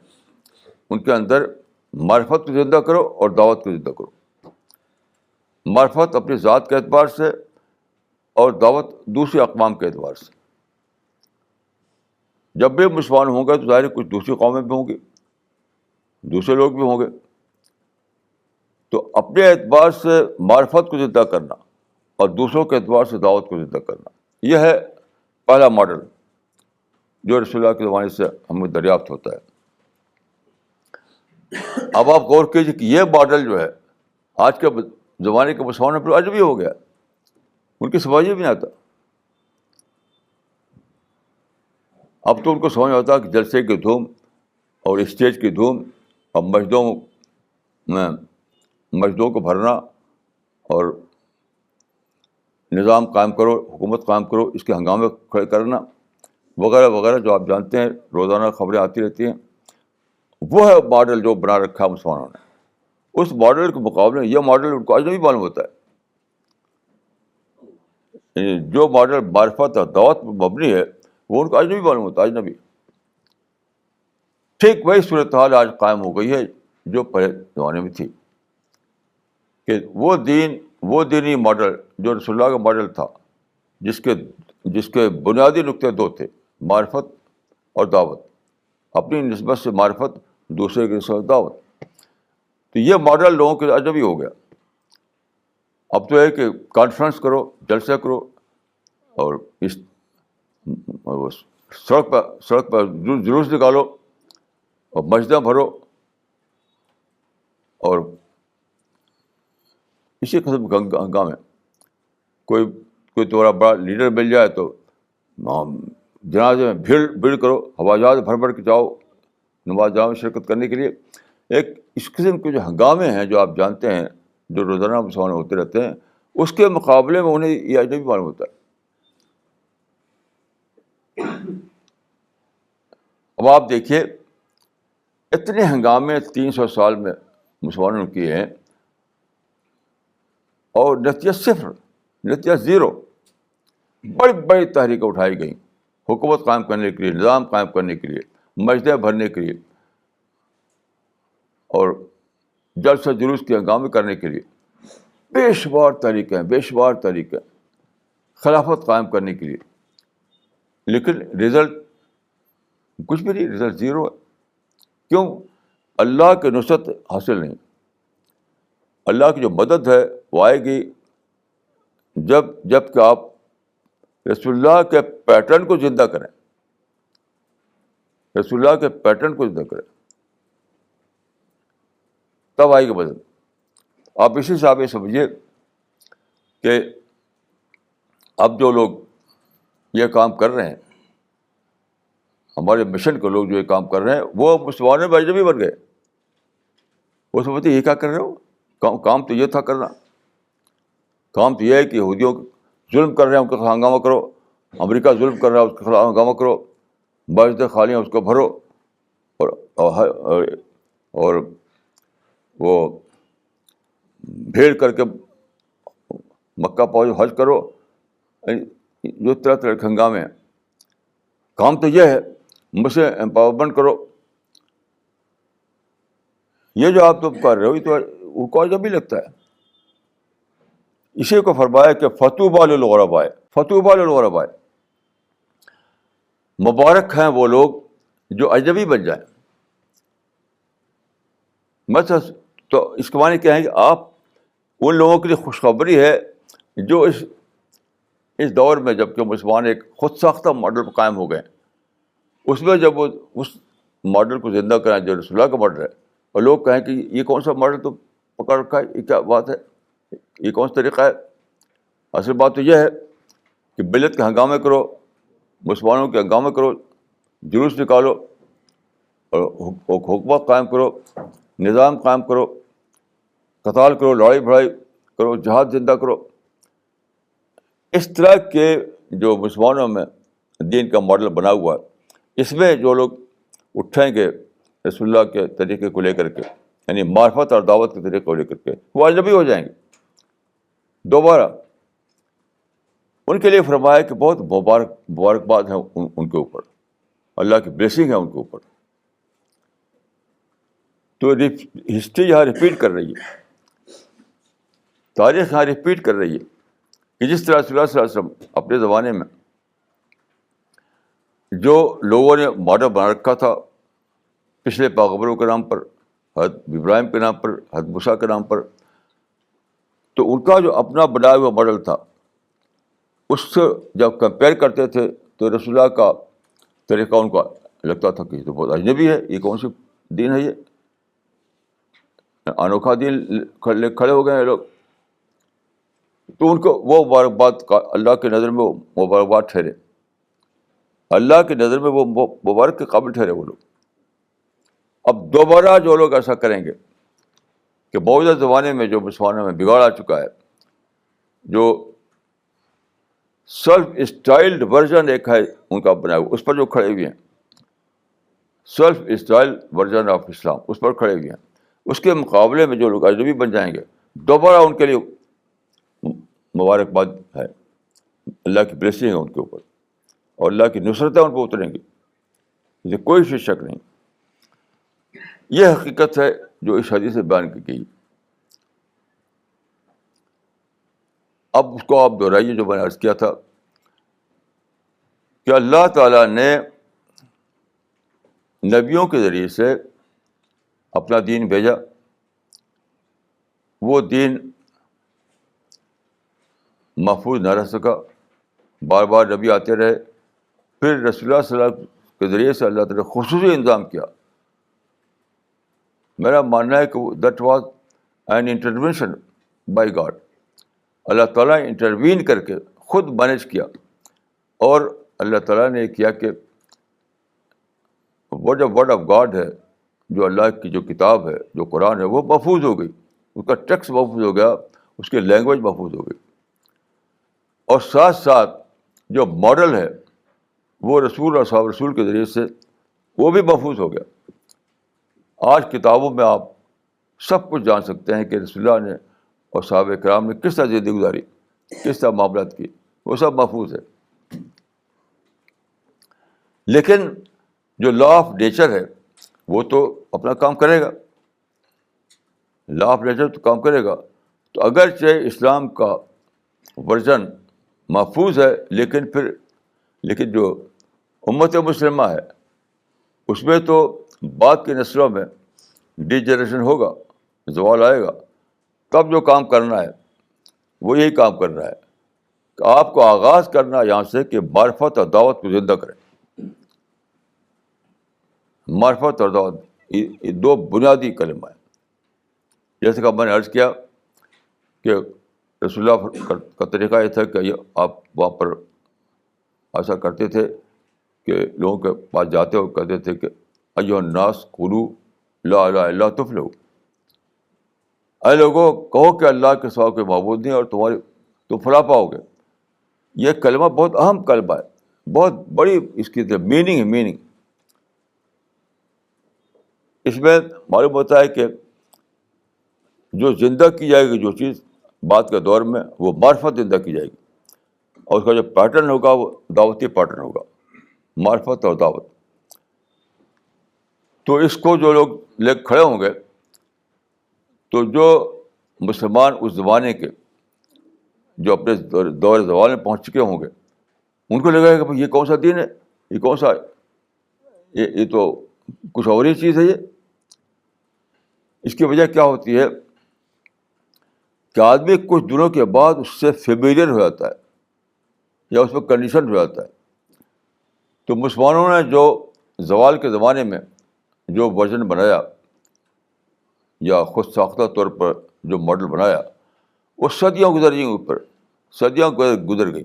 ان کے اندر معرفت کو زندہ کرو اور دعوت کو زندہ کرو. معرفت اپنی ذات کے اعتبار سے اور دعوت دوسرے اقوام کے اعتبار سے. جب بھی مسلمان ہوں گے تو ظاہر کچھ دوسری قومیں بھی ہوں گی، دوسرے لوگ بھی ہوں گے. تو اپنے اعتبار سے معرفت کو زندہ کرنا اور دوسروں کے اعتبار سے دعوت کو زندہ کرنا، یہ ہے پہلا ماڈل جو رسول اللہ کے زمانے سے ہمیں دریافت ہوتا ہے. اب آپ غور کیجیے کہ یہ ماڈل جو ہے آج کے زمانے کے مسلمانوں پر عجیب ہو گیا، ان کی سمجھ میں نہیں آتا. اب تو ان کو سمجھ میں آتا کہ جلسے کی دھوم اور اسٹیج کی دھوم اور مسجدوں کو بھرنا اور نظام قائم کرو، حکومت قائم کرو، اس کے ہنگامے کھڑے کرنا وغیرہ وغیرہ جو آپ جانتے ہیں، روزانہ خبریں آتی رہتی ہیں. وہ ہے ماڈل جو بنا رکھا ہے مسلمانوں نے. اس ماڈل کے مقابلے میں یہ ماڈل ان کو اجنبی معلوم ہوتا ہے. جو ماڈل معرفت اور دعوت پر مبنی ہے وہ ان کو اجنبی معلوم ہوتا ہے، اجنبی. ٹھیک وہی صورتحال آج قائم ہو گئی ہے جو پہلے زمانے میں تھی، کہ وہ دینی ماڈل جو رسول اللہ کا ماڈل تھا، جس کے بنیادی نقطے 2 تھے، معرفت اور دعوت. اپنی نسبت سے معرفت، دوسرے کی نسبت سے دعوت. تو یہ ماڈل لوگوں کے اجنبی ہو گیا. اب تو ہے کہ کانفرنس کرو، جلسہ کرو، اور اس سڑک پر جلوس نکالو اور مسجدیں بھرو، اور اسی قسم کا ہنگامے. کوئی تمہارا بڑا لیڈر مل جائے تو جنازے میں بھیڑ کرو، ہوائی جہاز بھر کے جاؤ نماز جہاں میں شرکت کرنے کے لیے. ایک اس قسم کے جو ہنگامے ہیں جو آپ جانتے ہیں، جو روزانہ مسلمان ہوتے رہتے ہیں، اس کے مقابلے میں انہیں یہ اجنبی معلوم ہوتا ہے. اب آپ دیکھیے اتنے ہنگامے 300 سال میں مسلمانوں نے کیے ہیں، اور نتیجہ صفر، نتیجہ زیرو. بڑی بڑی تحریکیں اٹھائی گئیں حکومت قائم کرنے کے لیے، نظام قائم کرنے کے لیے، مسجدیں بھرنے کے لیے، اور جلسہ جلوس کے ہنگامے کرنے کے لیے. بے شمار طریقے خلافت قائم کرنے کے لیے. لیکن رزلٹ کچھ بھی نہیں، رزلٹ زیرو ہے. کیوں؟ اللہ کی نصرت حاصل نہیں. اللہ کی جو مدد ہے وہ آئے گی جب کہ آپ رسول اللہ کے پیٹرن کو زندہ کریں، رسول اللہ کے پیٹرن کو زندہ کریں، تب آئے گی مدد. آپ اسی حساب سے سمجھیے کہ اب جو لوگ یہ کام کر رہے ہیں، ہمارے مشن کے لوگ جو یہ کام کر رہے ہیں، وہ مسلمانوں میں اجنبی بن گئے. وہ سمجھتے یہ کیا کر رہے ہو؟ کام تو یہ تھا کرنا. کام تو یہ ہے کہ یہودیوں ظلم کر رہے ہیں ان کے خلاف ہنگامہ کرو، امریکہ ظلم کر رہا ہے اس کے خلاف ہنگامہ کرو، مسجدیں خالی ہیں اس کو بھرو، اور وہ بھیڑ کر کے مکہ پہنچو، حج کرو. جو طرح طرح کے ہنگامے ہیں. کام تو یہ ہے مسلم امپاورمنٹ کرو. یہ جو آپ تم کر رہے ہو یہ تو ان کو عجب بھی لگتا ہے. اسی کو فرمایا کہ فطوبی للغرباء، فطوبی للغرباء، مبارک ہیں وہ لوگ جو اجنبی بن جائیں. مثلا تو اس کے معنی کیا ہے کہ آپ ان لوگوں کے لیے خوشخبری ہے جو اس دور میں جب کہ مسلمان ایک خود ساختہ ماڈل پر قائم ہو گئے، اس میں جب وہ اس ماڈل کو زندہ کریں جو رسول اللہ کا ماڈل ہے، اور لوگ کہیں کہ یہ کون سا ماڈل تو پکڑ رکھا ہے، یہ کیا بات ہے، یہ کون سا طریقہ ہے. اصل بات تو یہ ہے کہ ملت کے ہنگامے کرو، مسلمانوں کے ہنگامے کرو، جلوس نکالو، اور حکومت قائم کرو، نظام قائم کرو، قتال کرو، لڑائی بھڑائی کرو، جہاد زندہ کرو. اس طرح کے جو مسلمانوں میں دین کا ماڈل بنا ہوا ہے، اس میں جو لوگ اٹھیں گے رسول اللہ کے طریقے کو لے کر کے، یعنی معرفت اور دعوت کے طریقے کو لے کر کے، وہ اجنبی ہو جائیں گے دوبارہ. ان کے لیے فرمایا کہ بہت مبارکباد ہے ان کے اوپر، اللہ کی بلیسنگ ہے ان کے اوپر. تو ہسٹری یہاں ریپیٹ کر رہی ہے، تاریخ یہاں ریپیٹ کر رہی ہے کہ جس طرح رسول اللہ صلی اللہ علیہ وسلم اپنے زمانے میں جو لوگوں نے ماڈل بنا رکھا تھا پچھلے پیغمبروں کے نام پر، حضرت ابراہیم کے نام پر، حضرت موسیٰ کے نام پر، تو ان کا جو اپنا بنایا ہوا ماڈل تھا اس سے جب کمپیئر کرتے تھے تو رسول اللہ کا طریقہ ان کو لگتا تھا کہ یہ تو بہت اجنبی ہے، یہ کون سی دین ہے، یہ انوکھا دین کھڑے ہو گئے ہیں لوگ. تو ان کو وہ مبارکباد اللہ کی نظر میں وہ مبارکباد ٹھہرے، اللہ کی نظر میں وہ مبارک کے قابل ٹھہرے وہ لوگ. اب دوبارہ جو لوگ ایسا کریں گے کہ موجودہ زمانے میں جو مسلمانوں میں بگاڑ آ چکا ہے، جو سیلف اسٹائلڈ ورژن ایک ہے ان کا بنایا ہوا، اس پر جو کھڑے ہوئے ہیں، self style version of Islam, اس پر کھڑے ہوئے ہیں، اس کے مقابلے میں جو لوگ اجنبی بن جائیں گے دوبارہ ان کے لیے مبارکباد ہے، اللہ کی بلیسنگ ہے ان کے اوپر، اور اللہ کی نصرتیں ان پہ اتریں گی، اسے کوئی شک نہیں. یہ حقیقت ہے جو اس حدیث سے بیان کی گئی. اب اس کو آپ دہرائیے جو میں نے عرض کیا تھا کہ اللہ تعالیٰ نے نبیوں کے ذریعے سے اپنا دین بھیجا. وہ دین محفوظ نہ رہ سکا. بار بار نبی آتے رہے. پھر رسول اللہ صلی اللہ علیہ وسلم کے ذریعے سے اللہ تعالیٰ نے خصوصی انتظام کیا. میرا ماننا ہے کہ that was an intervention by God. Allah تعالیٰ نے انٹروین کر کے خود مینیج کیا. اور اللہ تعالیٰ نے کیا کہ ورڈ آف گاڈ ہے, جو اللہ کی جو کتاب ہے, جو قرآن ہے, وہ محفوظ ہو گئی. اس کا ٹیکسٹ محفوظ ہو گیا, اس کی لینگویج محفوظ ہو گئی. اور ساتھ ساتھ جو ماڈل ہے وہ رسول اور صحابہ رسول کے ذریعے سے وہ بھی محفوظ ہو گیا. آج کتابوں میں آپ سب کچھ جان سکتے ہیں کہ رسول اللہ نے اور صحابہ کرام نے کس طرح زندگی گزاری, کس طرح معاملات کی, وہ سب محفوظ ہے. لیکن جو لا آف نیچر ہے وہ تو اپنا کام کرے گا. لا آف نیچر تو کام کرے گا. تو اگرچہ اسلام کا ورژن محفوظ ہے, لیکن جو امت مسلمہ ہے اس میں تو بعد کی نسلوں میں ڈی جنریشن ہوگا, زوال آئے گا. تب جو کام کرنا ہے وہ یہی کام کرنا ہے کہ آپ کو آغاز کرنا یہاں سے کہ معرفت اور دعوت کو زندہ کریں. معرفت اور دعوت یہ دو بنیادی کلمہ ہیں. جیسے کہ میں نے عرض کیا کہ رسول اللہ کا طریقہ یہ تھا کہ آپ وہاں پر ایسا کرتے تھے کہ لوگوں کے پاس جاتے ہوئے کہتے تھے کہ ایھا الناس قولوا لا الہ الا اللہ تفلحوا. اے لوگوں کہو کہ اللہ کے سوا کوئی معبود نہیں اور تم فلاح پاؤ گے. یہ کلمہ بہت اہم کلمہ ہے, بہت بڑی اس کی میننگ ہے. میننگ اس میں معلوم ہوتا ہے کہ جو زندہ کی جائے گی جو چیز بعد کے دور میں, وہ معرفت زندہ کی جائے گی. اور اس کا جو پیٹرن ہوگا وہ دعوتی پیٹرن ہوگا, معرفت اور دعوت. تو اس کو جو لوگ لے کھڑے ہوں گے تو جو مسلمان اس زمانے کے جو اپنے دور زوال میں پہنچ چکے ہوں گے ان کو لگے گا کہ یہ کون سا دین ہے, یہ کون سا, یہ تو کچھ اور ہی چیز ہے. یہ اس کی وجہ کیا ہوتی ہے کہ آدمی کچھ دنوں کے بعد اس سے فیملیئر ہو جاتا ہے یا اس میں کنڈیشن ہو جاتا ہے. تو مسلمانوں نے جو زوال کے زمانے میں جو ورژن بنایا یا خود ساختہ طور پر جو ماڈل بنایا وہ صدیاں گزر گئیں, اوپر صدیاں گزر گئیں.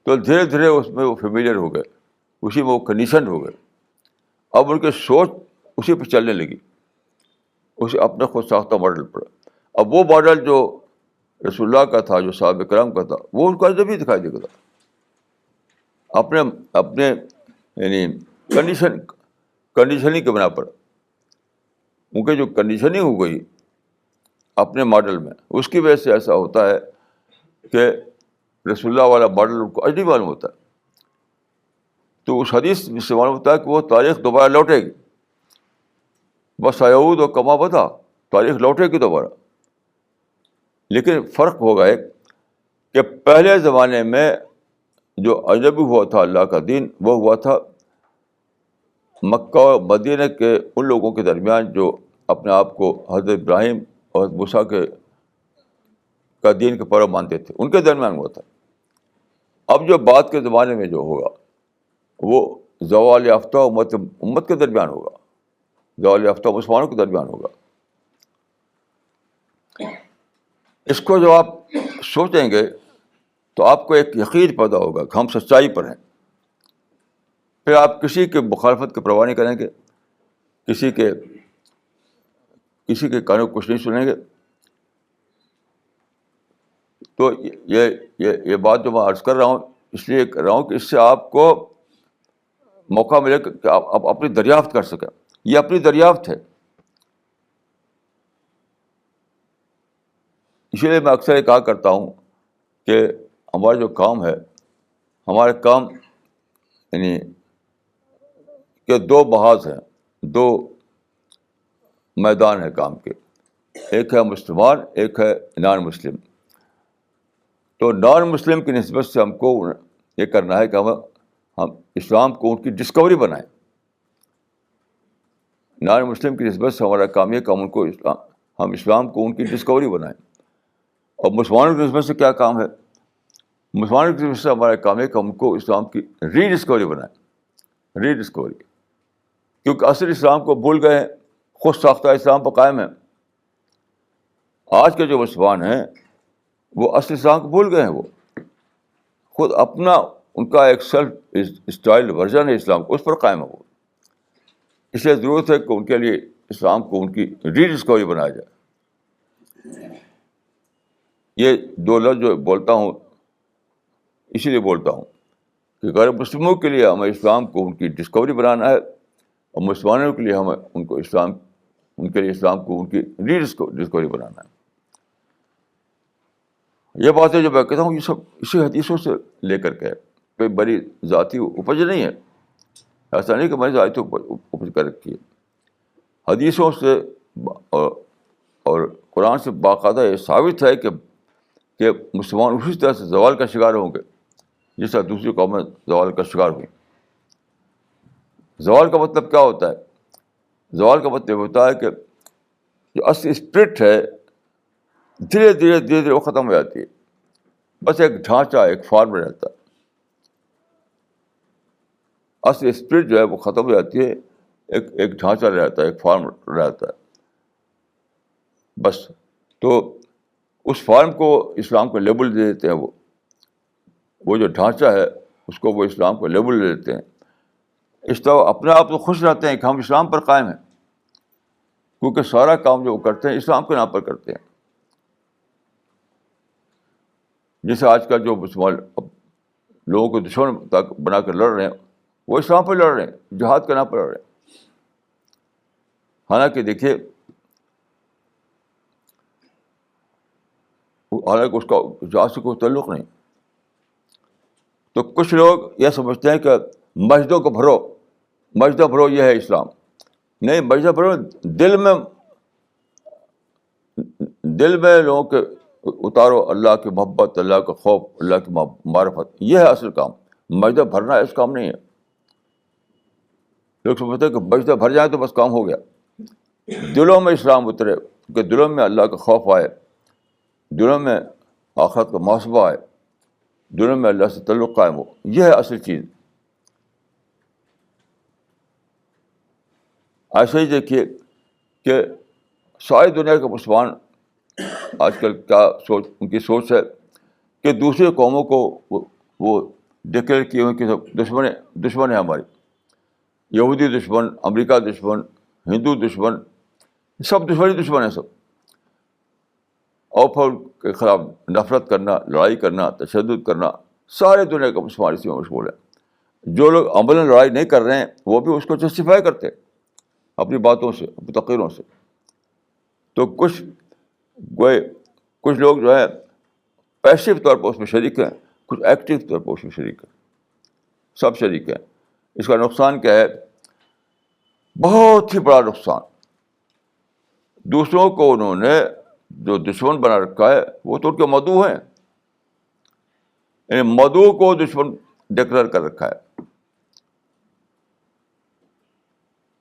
تو دھیرے دھیرے اس میں وہ فیملیئر ہو گئے, اسی میں وہ کنڈیشن ہو گئے. اب ان کی سوچ اسی پہ چلنے لگی, اسی اپنے خود ساختہ ماڈل پر. اب وہ ماڈل جو رسول اللہ کا تھا, جو صحابہ کرام کا تھا, وہ ان کو اجنبی دکھائی دے گا اپنے یعنی کنڈیشننگ کے بنا پر. ان کی جو کنڈیشننگ ہو گئی اپنے ماڈل میں, اس کی وجہ سے ایسا ہوتا ہے کہ رسول اللہ والا ماڈل ان کو اجنبی معلوم ہوتا ہے. تو اس حدیث سے معلوم ہوتا ہے کہ وہ تاریخ دوبارہ لوٹے گی. بس سیعود و کما بدا, تاریخ لوٹے گی دوبارہ. لیکن فرق ہوگا ایک کہ پہلے زمانے میں جو اجنبی ہوا تھا اللہ کا دین, وہ ہوا تھا مکہ اور مدینہ کے ان لوگوں کے درمیان جو اپنے آپ کو حضرت ابراہیم اور حضرت موسیٰ کا دین کے پیرو مانتے تھے, ان کے درمیان ہوا تھا. اب جو بعد کے زمانے میں جو ہوگا وہ زوال یافتہ امت کے درمیان ہوگا, زوال یافتہ مسلمانوں کے درمیان ہوگا. اس کو جو آپ سوچیں گے تو آپ کو ایک یقین پیدا ہوگا کہ ہم سچائی پر ہیں. پھر آپ کسی کے مخالفت کی پرواہ نہیں کریں گے, کسی کے کانوں کچھ نہیں سنیں گے. تو یہ بات جو میں عرض کر رہا ہوں اس لیے کر رہا ہوں کہ اس سے آپ کو موقع ملے کہ آپ اپنی دریافت کر سکیں. یہ اپنی دریافت ہے. اسی لیے میں اکثر یہ کہا کرتا ہوں کہ ہمارا جو کام ہے, ہمارے کام یعنی کہ دو محاذ ہیں, دو میدان ہیں کام کے. ایک ہے مسلمان, ایک ہے نان مسلم. تو نان مسلم کی نسبت سے ہم کو یہ کرنا ہے کہ ہم اسلام کو ان کی ڈسکوری بنائیں. نان مسلم کی نسبت سے ہمارا کام یہ کہ ہم اسلام کو ان کی ڈسکوری بنائیں. اور مسلمانوں کی نسبت سے کیا کام ہے مسلمانوں کی طرف سے ہمارا کام ہے کہ ہم کو اسلام کی ری ڈسکوری بنائیں, ری ڈسکوری, کیونکہ اصل اسلام کو بھول گئے ہیں, خود ساختہ اسلام پر قائم ہیں. آج کے جو مسلمان ہیں وہ اصل اسلام کو بھول گئے ہیں, وہ خود اپنا ان کا ایک سیلف اسٹائل ورژن ہے اسلام کو, اس پر قائم ہے وہ. اس لیے ضرورت ہے کہ ان کے لیے اسلام کو ان کی ری ڈسکوری بنایا جائے. یہ دو لفظ جو بولتا ہوں اسی لیے بولتا ہوں کہ غیر مسلموں کے لیے ہمیں اسلام کو ان کی ڈسکوری بنانا ہے, اور مسلمانوں کے لیے ہمیں ان کے لیے اسلام کو ان کی ری ڈسکوری بنانا ہے. یہ باتیں جو میں کہتا ہوں یہ سب اسی حدیثوں سے لے کر کے کوئی بڑی ذاتی اپج نہیں ہے. ایسا نہیں کہ میں نے ذاتی اپج کر رکھی ہے. حدیثوں سے اور قرآن سے باقاعدہ یہ ثابت ہے کہ مسلمان اسی طرح سے زوال کا شکار ہوں گے جس طرح دوسری قومیں زوال کا شکار ہوئیں. زوال کا مطلب کیا ہوتا ہے؟ زوال کا مطلب ہوتا ہے کہ جو اصل اسپرٹ ہے دھیرے دھیرے وہ ختم ہو جاتی ہے. بس ایک ڈھانچہ, ایک فارم رہتا ہے. اصل اسپرٹ جو ہے وہ ختم ہو جاتی ہے, ایک ڈھانچہ رہتا ہے, ایک فارم رہتا ہے بس. تو اس فارم کو اسلام کو لیبل دے دیتے ہیں. وہ جو ڈھانچہ ہے اس کو وہ اسلام کو لیبل دے دیتے ہیں. اس طرح اپنے آپ تو خوش رہتے ہیں کہ ہم اسلام پر قائم ہیں, کیونکہ سارا کام جو وہ کرتے ہیں اسلام کے نام پر کرتے ہیں. جیسے آج کل جو مسلمان لوگوں کو دشمن بنا کر لڑ رہے ہیں وہ اسلام پر لڑ رہے ہیں, جہاد کے نام پر لڑ رہے ہیں. حالانکہ دیکھیے, حالانکہ اس کا جہاد سے کوئی تعلق نہیں. تو کچھ لوگ یہ سمجھتے ہیں کہ مسجدوں کو بھرو یہ ہے اسلام. نہیں, مسجد بھرو دل میں لوگوں کے اتارو اللہ کی محبت, اللہ کا خوف, اللہ کی معرفت. یہ ہے اصل کام. مسجد بھرنا اس کام نہیں ہے. لوگ سمجھتے ہیں کہ مسجد بھر جائیں تو بس کام ہو گیا. دلوں میں اسلام اترے, کہ دلوں میں اللہ کا خوف آئے, دلوں میں آخرت کا محاسبہ آئے, دلوں میں اللہ سے تعلق قائم ہو. یہ ہے اصل چیز. ایسے ہی دیکھیے کہ ساری دنیا کے مسلمان آج کل کیا ان کی سوچ ہے کہ دوسرے قوموں کو وہ ڈکلیئر کیے ہوئے کہ سب دشمن ہیں ہماری. یہودی دشمن, امریکہ دشمن, ہندو دشمن, سب دشمن ہیں سب. اور پھر ان کے خلاف نفرت کرنا, لڑائی کرنا, تشدد کرنا. سارے دنیا کے مسلمان اسی میں مشغول ہیں. جو لوگ عملاً لڑائی نہیں کر رہے ہیں وہ بھی اس کو جسٹیفائی کرتے ہیں اپنی باتوں سے, اپنی تقریروں سے. تو کچھ لوگ جو ہے پیسو طور پر اس میں شریک ہیں, کچھ ایکٹیو طور پر اس میں شریک ہیں. سب شریک ہیں. اس کا نقصان کیا ہے؟ بہت ہی بڑا نقصان. دوسروں کو انہوں نے جو دشمن بنا رکھا ہے وہ تو ان کے مدعو ہیں, یعنی مدعو کو دشمن ڈکلیئر کر رکھا ہے,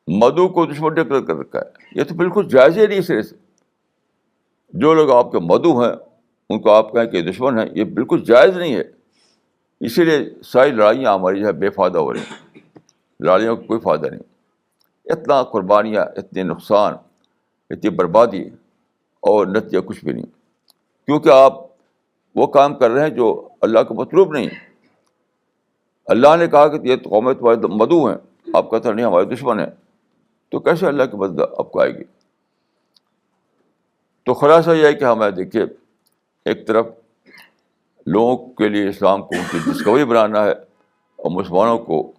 مدعو کو دشمن ڈکلیئر کر رکھا ہے. یہ تو بالکل جائز ہی نہیں سرے سے. جو لوگ آپ کے مدعو ہیں ان کو آپ کہیں کہ دشمن ہیں, یہ بالکل جائز نہیں ہے. اسی لیے ساری لڑائیاں ہماری جو ہے بے فائدہ ہو رہی ہیں. لڑائیوں کا کوئی فائدہ نہیں. اتنا قربانیاں, اتنے نقصان, اتنی بربادی, اور نتیجہ کچھ بھی نہیں. کیونکہ آپ وہ کام کر رہے ہیں جو اللہ کا مطلوب نہیں. اللہ نے کہا کہ یہ قومیں تمہارے مدعو ہیں, آپ کہتے ہیں نہیں ہمارے دشمن ہیں, تو کیسے اللہ کی مدد آپ کو آئے گی؟ تو خلاصہ یہ ہے کہ ہمیں دیکھیے ایک طرف لوگوں کے لیے اسلام کو ان کی ڈسکوری بنانا ہے, اور مسلمانوں کو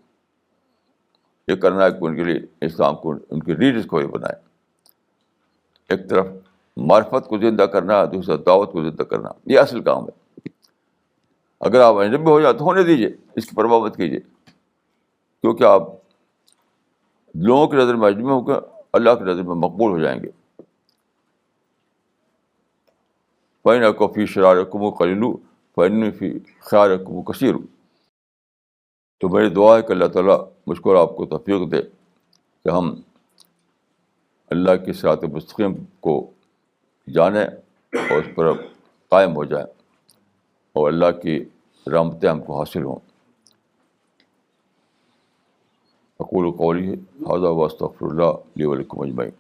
یہ کرنا ہے کہ ان کے لیے اسلام کو ان کی ری ڈسکوری بنائے. ایک طرف معرفت کو زندہ کرنا ہے, دوسرا دعوت کو زندہ کرنا. یہ اصل کام ہے. اگر آپ اجنبی ہو جائے تو ہونے دیجیے, اس کی پرواہ مت کیجیے, کیونکہ آپ لوگوں کی نظر میں اجنبی ہو کر اللہ کی نظر میں مقبول ہو جائیں گے. فَإِنَّكُمْ فِي شِرَارِكُمْ قَلِيلٌ فَإِنِّي فِي خِيَارِكُمْ كَثِيرٌ. تو میری دعا ہے کہ اللہ تعالیٰ مجھ کو اور آپ کو توفیق دے کہ ہم اللہ کی صراط مستقیم کو جانیں اور اس پر قائم ہو جائیں, اور اللہ کی رحمتیں ہم کو حاصل ہوں. اقول قولی ھذا واستغفر اللہ لی ولکم اجمعین.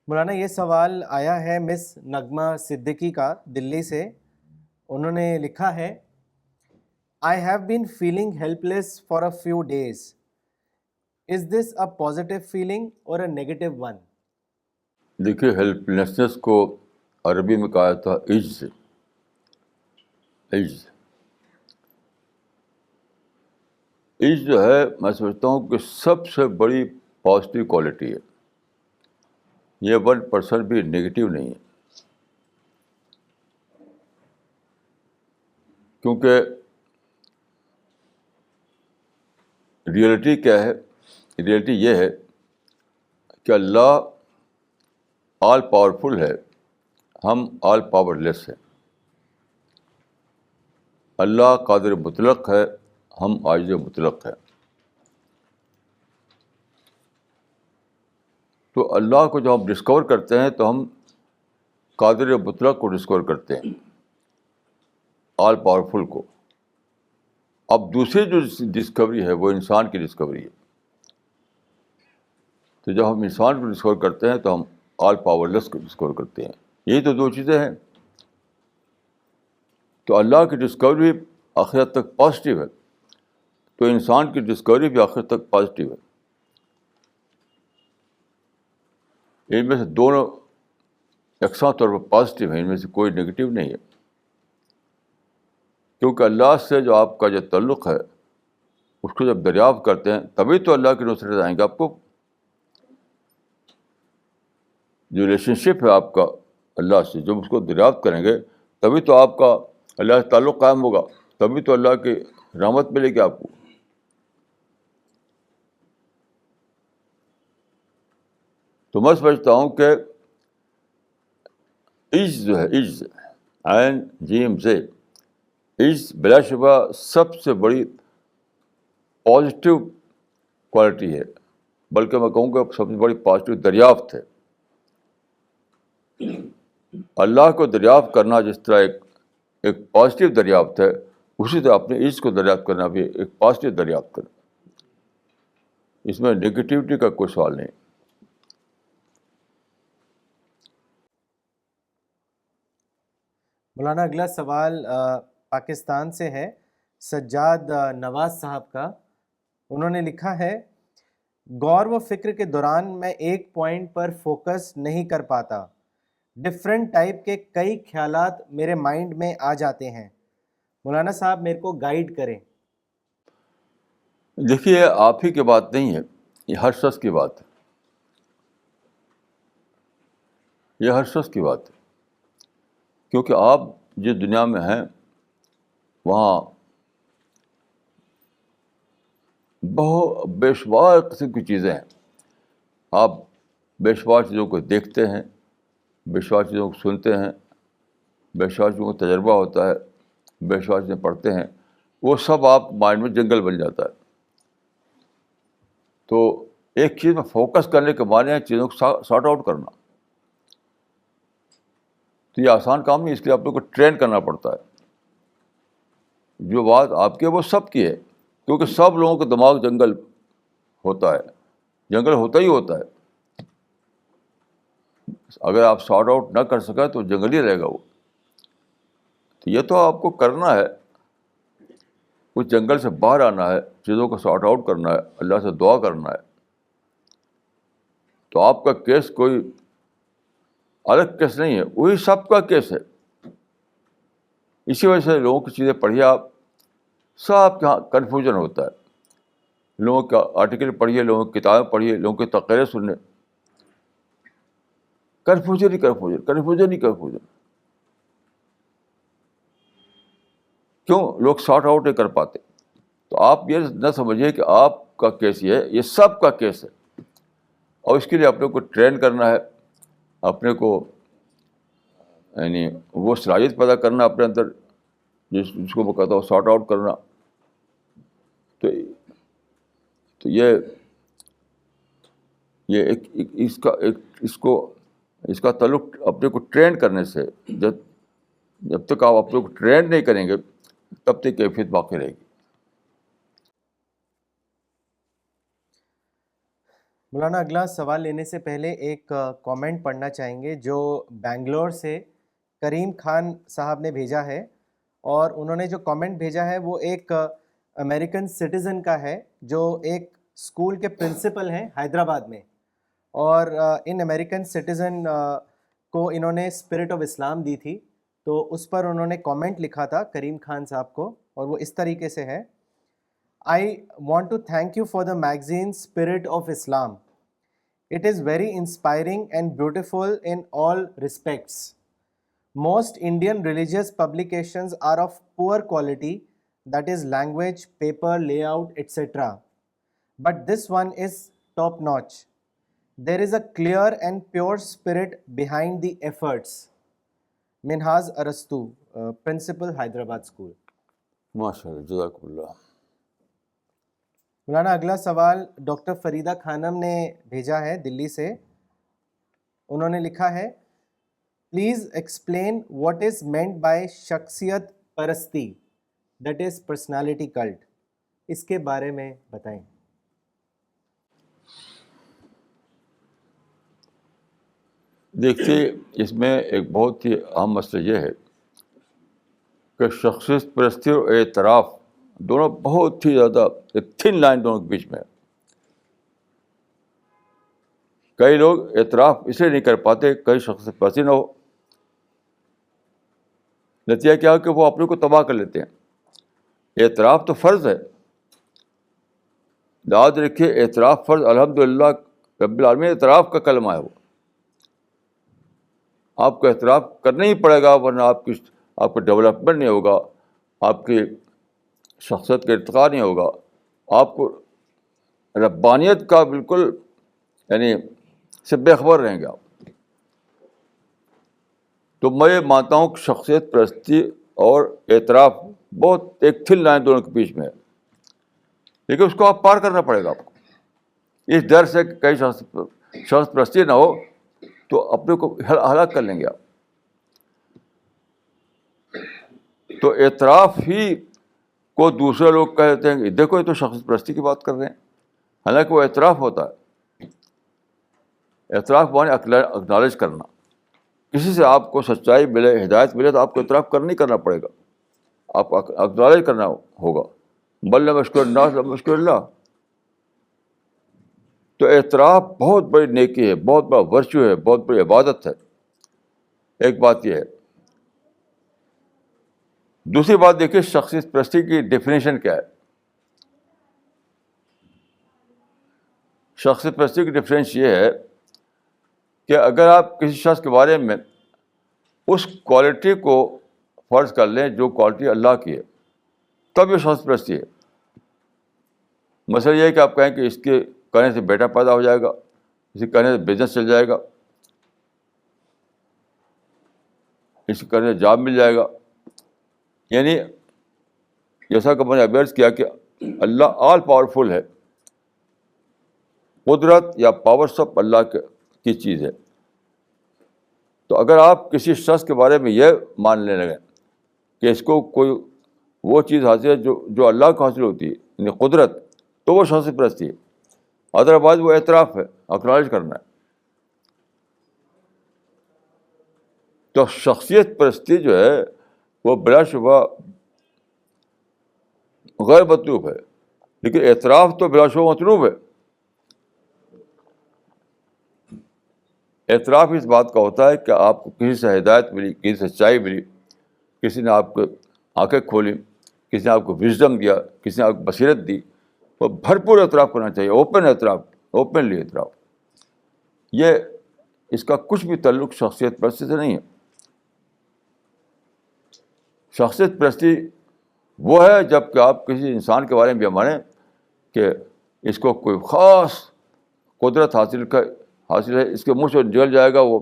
مولانا یہ سوال آیا ہے مس نغمہ صدیقی کا دلی سے. انہوں نے لکھا ہے I have been feeling helpless for a few days. Is this a positive feeling or a negative one? دیکھیے ہیلپلیسنس کو عربی میں کہا تھا عجز. عجز عجز جو ہے میں سمجھتا ہوں کہ سب سے بڑی پازیٹیو کوالٹی ہے. یہ 1% بھی نگیٹو نہیں ہے. کیونکہ ریئلٹی کیا ہے؟ ریئلٹی یہ ہے کہ اللہ آل پاورفل ہے, ہم آل پاور لیس ہیں. اللہ قادر مطلق ہے, ہم عاجز مطلق ہیں. تو اللہ کو جب ہم ڈسکور کرتے ہیں تو ہم قادر مطلق کو ڈسکور کرتے ہیں, آل پاورفل کو. اب دوسری جو ڈسکوری ہے وہ انسان کی ڈسکوری ہے. تو جب ہم انسان کو ڈسکور کرتے ہیں تو ہم آل پاور لیس کو ڈسکور کرتے ہیں. یہی تو دو چیزیں ہیں. تو اللہ کی ڈسکوری آخرت تک پازیٹیو ہے, تو انسان کی ڈسکوری بھی آخرت تک پازیٹیو ہے. ان میں سے دونوں یکساں طور پر پازیٹیو ہیں, ان میں سے کوئی نگیٹو نہیں ہے. کیونکہ اللہ سے جو آپ کا جو تعلق ہے اس کو جب دریافت کرتے ہیں تبھی تو اللہ کی نصرت آئیں گے آپ کو. جو ریلیشن شپ ہے آپ کا اللہ سے, جب اس کو دریافت کریں گے تبھی تو آپ کا اللہ سے تعلق قائم ہوگا, تبھی تو اللہ کی رحمت ملے گی آپ کو. تو میں سمجھتا ہوں کہ عجز جو ہے, عجز عین جیم سے, عجز بلا شبہ سب سے بڑی پازیٹیو کوالٹی ہے, بلکہ میں کہوں گا سب سے بڑی پازیٹیو دریافت ہے. اللہ کو دریافت کرنا جس طرح ایک پازیٹیو دریافت ہے, اسی طرح اپنے عجز کو دریافت کرنا بھی ایک پازیٹیو دریافت کرنا. اس میں نگیٹیوٹی کا کوئی سوال نہیں. مولانا اگلا سوال پاکستان سے ہے, سجاد نواز صاحب کا. انہوں نے لکھا ہے غور و فکر کے دوران میں ایک پوائنٹ پر فوکس نہیں کر پاتا. ڈفرینٹ ٹائپ کے کئی خیالات میرے مائنڈ میں آ جاتے ہیں. مولانا صاحب میرے کو گائیڈ کریں. دیکھیے آپ ہی کی بات نہیں ہے, یہ ہر شخص کی بات ہے. یہ ہر شخص کی بات ہے. کیونکہ آپ جس دنیا میں ہیں وہاں بہت بے شمار قسم کی چیزیں ہیں. آپ بے شمار چیزوں کو دیکھتے ہیں, بے شمار چیزوں کو سنتے ہیں, بے شمار چیزوں کا تجربہ ہوتا ہے, بے شمار چیزیں پڑھتے ہیں. وہ سب آپ مائنڈ میں جنگل بن جاتا ہے. تو ایک چیز میں فوکس کرنے کے معنی ہے چیزوں کو سارٹ آؤٹ کرنا. تو یہ آسان کام نہیں, اس لیے آپ لوگ کو ٹرین کرنا پڑتا ہے. جو بات آپ کی ہے وہ سب کی ہے, کیونکہ سب لوگوں کا دماغ جنگل ہوتا ہے, جنگل ہوتا ہی ہوتا ہے. اگر آپ سارٹ آؤٹ نہ کر سکیں تو جنگل ہی رہے گا وہ. تو یہ تو آپ کو کرنا ہے, اس جنگل سے باہر آنا ہے, چیزوں کو سارٹ آؤٹ کرنا ہے, اللہ سے دعا کرنا ہے. تو آپ کا کیس کوئی الگ کیس نہیں ہے, وہی سب کا کیس ہے. اسی وجہ سے لوگوں کی چیزیں پڑھیے آپ, سب کے یہاں کنفیوژن ہوتا ہے. لوگوں کا آرٹیکل پڑھیے, لوگوں کی کتابیں پڑھیے, لوگوں کی تقریریں سننے, کنفیوژن ہی کنفیوژن, کنفیوژن ہی کنفیوژن. کیوں لوگ سارٹ آؤٹ نہیں کر پاتے؟ تو آپ یہ نہ سمجھیے کہ آپ کا کیس یہ ہے, یہ سب کا کیس ہے. اور اس کے لیے اپنے کو ٹرین کرنا ہے, اپنے کو یعنی وہ صلاحیت پیدا کرنا اپنے اندر جس کو میں کہتا ہوں سارٹ آؤٹ کرنا. تو یہ اس کا تعلق اپنے کو ٹرین کرنے سے. جب تک آپ اپنے کو ٹرین نہیں کریں گے تب تک کیفیت باقی رہے گی. مولانا اگلا سوال لینے سے پہلے ایک کامنٹ پڑھنا چاہیں گے جو بنگلور سے کریم خان صاحب نے بھیجا ہے, اور انہوں نے جو کامنٹ بھیجا ہے وہ ایک امریکن سٹیزن کا ہے جو ایک اسکول کے پرنسپل ہیں حیدرآباد میں, اور ان امریکن سٹیزن کو انہوں نے اسپرٹ آف اسلام دی تھی, تو اس پر انہوں نے کامنٹ لکھا تھا کریم خان صاحب کو, اور وہ اس طریقے سے ہے: I want to thank you for the magazine Spirit of Islam. It is very inspiring and beautiful in all respects. Most Indian religious publications are of poor quality, that is language, paper, layout, etc. But this one is top notch. There is a clear and pure spirit behind the efforts. Minhaz Arastu, Principal, Hyderabad School. ماشاء اللہ, جزاک اللہ. مولانا اگلا سوال doctor Farida خانم نے بھیجا ہے دلی سے. انہوں نے لکھا ہے: please explain what is meant by شخصیت پرستی, دیٹ از پرسنالٹی کلٹ. اس کے بارے میں بتائیں. دیکھیے, اس میں ایک بہت ہی اہم مسئلہ یہ ہے کہ شخصیت پرستی اور اعتراف دونوں بہت ہی زیادہ ایک تھن لائن دونوں کے بیچ میں ہے. کئی لوگ اعتراف اس لیے نہیں کر پاتے کئی شخصیت پرستی نہ ہو. نتیجہ کیا کہ وہ اپنے کو تباہ کر لیتے ہیں. اعتراف تو فرض ہے, یاد رکھیے اعتراف فرض. الحمدللہ رب العالمین اعتراف کا کلمہ ہے, وہ آپ کو اعتراف کرنا ہی پڑے گا, ورنہ آپ کا ڈیولپمنٹ نہیں ہوگا, آپ کی شخصیت کا ارتقاء نہیں ہوگا, آپ کو ربانیت کا بالکل یعنی سے بے خبر رہیں گے آپ. تو میں یہ مانتا ہوں کہ شخصیت پرستی اور اعتراف بہت ایک تھن لائن دونوں کے بیچ میں ہے, لیکن اس کو آپ پار کرنا پڑے گا آپ کو. اس ڈر سے کہ کئی شخص پرستی نہ ہو تو اپنے کو ہلاک کر لیں گے آپ. تو اعتراف ہی کو دوسرے لوگ کہتے ہیں کہ دیکھو یہ تو شخص پرستی کی بات کر رہے ہیں, حالانکہ وہ اعتراف ہوتا ہے. اعتراف مانے اکنالج کرنا. کسی سے آپ کو سچائی ملے, ہدایت ملے تو آپ کو اعتراف کرنا پڑے گا, آپ اکنالج کرنا ہوگا. بل مشکور الناس مشکور اللہ. تو اعتراف بہت بڑی نیکی ہے, بہت بڑا ورچو ہے, بہت بڑی عبادت ہے. ایک بات یہ ہے. دوسری بات دیکھیے, شخصیت پرستی کی ڈیفینیشن کیا ہے. شخصیت پرستی کی ڈیفینیشن یہ ہے کہ اگر آپ کسی شخص کے بارے میں اس کوالٹی کو فرض کر لیں جو کوالٹی اللہ کی ہے, تب یہ شخص پرستی ہے. مسئلہ یہ ہے کہ آپ کہیں کہ اس کے کہنے سے بیٹا پیدا ہو جائے گا, اس کے کہنے سے بزنس چل جائے گا, اس کے کہنے سے جاب مل جائے گا. یعنی جیسا کہ میں نے ابیرس کیا کہ اللہ آل پاورفل ہے, قدرت یا پاور سب اللہ کی چیز ہے. تو اگر آپ کسی شخص کے بارے میں یہ مان لینے لگیں کہ اس کو کوئی وہ چیز حاصل ہے جو اللہ کو حاصل ہوتی ہے, یعنی قدرت, تو وہ شخصیت پرستی ہے. ادروائز وہ اعتراف ہے, اکنالج کرنا ہے. تو شخصیت پرستی جو ہے وہ بلا شبہ غیر مطلوب ہے, لیکن اعتراف تو بلا شبہ مطلوب ہے. اعتراف اس بات کا ہوتا ہے کہ آپ کو کسی سے ہدایت ملی, کسی سے سچائی ملی, کسی نے آپ کو آنکھیں کھولی, کسی نے آپ کو وژڈم دیا, کسی نے آپ کو بصیرت دی, وہ بھرپور اعتراف کرنا چاہیے, اوپن اعتراف, اوپنلی اعتراف. یہ اس کا کچھ بھی تعلق شخصیت پرستی سے نہیں ہے. شخصیت پرستی وہ ہے جب کہ آپ کسی انسان کے بارے میں یہ مانیں کہ اس کو کوئی خاص قدرت حاصل ہے, اس کے منہ سے نکل جائے گا, وہ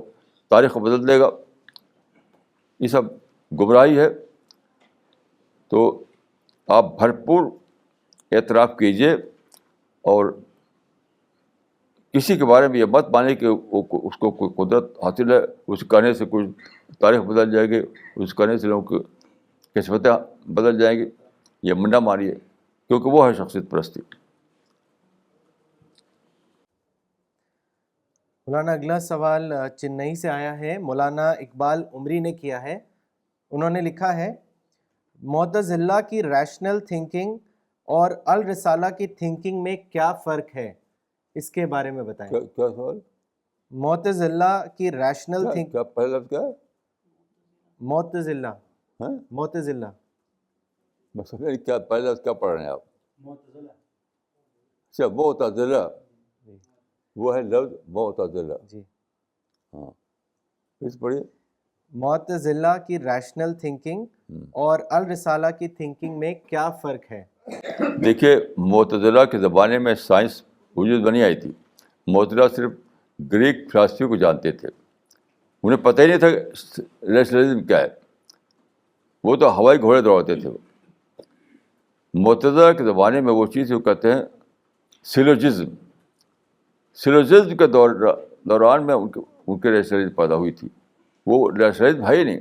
تاریخ کو بدل دے گا. یہ سب گمراہی ہے. تو آپ بھرپور اعتراف کیجیے اور کسی کے بارے میں یہ مت مانے کہ اس کو کوئی قدرت حاصل ہے، اس کہنے سے کوئی تاریخ بدل جائے گی، اس کہنے سے لوگوں کی قسمتیں بدل جائیں گی. یہ نہ مانیے، کیونکہ وہ ہے شخصیت پرستی. مولانا اگلا سوال چنئی سے آیا ہے، مولانا اقبال عمری نے کیا ہے. انہوں نے لکھا ہے معتزلہ کی ریشنل تھنکنگ اور الرسالہ کی تھنکنگ میں کیا فرق ہے، اس کے بارے میں بتائیں. کیا سوال؟ معتزلہ کی ریشنل تھنک کیا پہلا لفظ کیا ہے؟ معتزلہ ہاں معتزلہ میں سمجھ نہیں کیا پہلا لفظ کیا پڑھ رہے ہیں آپ؟ اچھا معتزلہ، جی وہ ہے لفظ معتزلہ. جی ہاں اس پڑھیے. معتزلہ کی ریشنل تھنکنگ اور الرسالہ کی تھنکنگ میں کیا فرق ہے؟ دیکھیے معتزلہ کے زمانے میں سائنس وجود میں نہیں آئی تھی. معتزلہ صرف گریک فلاسفی کو جانتے تھے، انہیں پتہ ہی نہیں تھا ریشنلزم کیا ہے. وہ تو ہوائی گھوڑے دوڑاتے تھے. معتزلہ کے زمانے میں وہ چیز کو کہتے ہیں سیلوجزم. سیلوجزم کے دوران میں ان کے ریشنلزم پیدا ہوئی تھی. وہ ریشنلزم ہے ہی نہیں.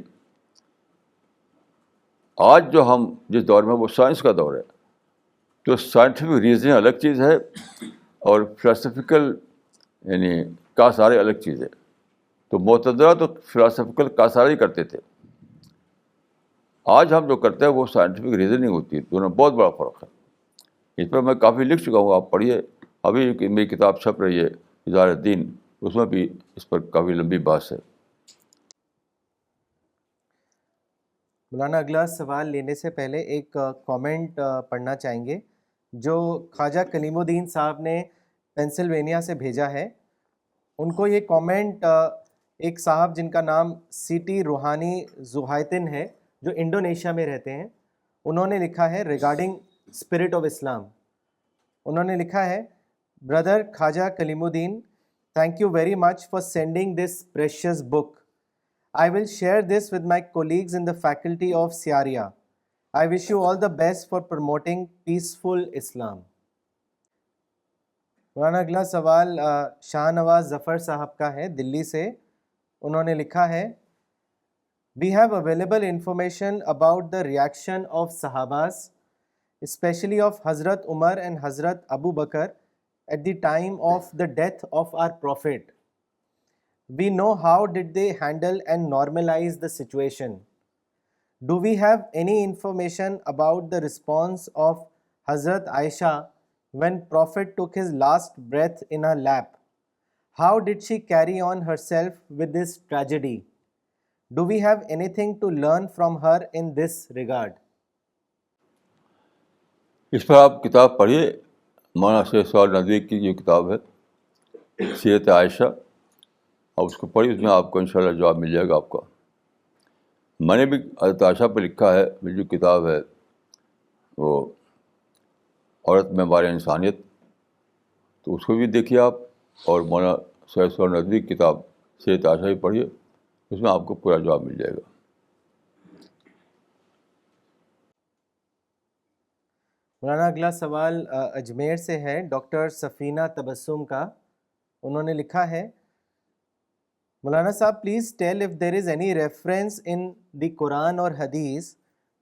آج جو ہم جس دور میں وہ سائنس کا دور ہے، تو سائنٹیفک ریزن الگ چیز ہے اور فلاسفیکل یعنی کاسارے الگ چیز ہے. تو معتزلہ تو فلاسفیکل کاسارے ہی کرتے تھے. آج ہم جو کرتے ہیں وہ سائنٹیفک ریزننگ ہوتی ہے. دونوں بہت بڑا فرق ہے. اس پر میں کافی لکھ چکا ہوں، آپ پڑھیے. ابھی میری کتاب چھپ رہی ہے اظہار دین، اس میں بھی اس پر کافی لمبی بحث ہے. مولانا اگلا سوال لینے سے پہلے ایک کامنٹ پڑھنا چاہیں گے جو خواجہ کلیم الدین صاحب نے پینسلوینیا سے بھیجا ہے. ان کو یہ کامنٹ ایک صاحب جن کا نام سی ٹی روحانی زوہایتن ہے، جو انڈونیشیا میں رہتے ہیں، انہوں نے لکھا ہے ریگارڈنگ اسپرٹ آف اسلام. انہوں نے لکھا ہے brother Khwaja claim Uddin, thank you very much for sending this precious book. I will share this with my colleagues in the faculty of Siaria. I wish you all the best for promoting peaceful Islam. مولانا اگلا سوال شاہ نواز ظفر صاحب کا ہے دلی سے. انہوں نے لکھا ہے We have available information about the reaction of Sahabas, especially of Hazrat Umar and Hazrat Abu Bakr at the time of the death of our Prophet. We know how did they handle and normalize the situation. Do we have any information about the response of Hazrat Aisha when Prophet took his last breath in her lap? How did she carry on herself with this tragedy? Do we have anything to learn from her in this regard? اس پر آپ کتاب پڑھیے، مولانا شیخ سعد ندوی کی جو کتاب ہے سیرت عائشہ، اور اس کو پڑھیے. اس میں آپ کو انشاءاللہ جواب مل جائے گا آپ کا. میں نے بھی حضرت عائشہ پہ لکھا ہے، میری جو کتاب ہے وہ عورت میں بار انسانیت، تو اس کو بھی دیکھیے آپ. اور مولانا شیخ سعد ندوی کی کتاب سیرت عائشہ بھی پڑھیے، اس میں آپ کو پورا جواب مل جائے گا. مولانا اگلا سوال اجمیر سے ہے ڈاکٹر سفینہ تبسم کا. انہوں نے لکھا ہے مولانا صاحب please tell if there is any reference in the Quran اور حدیث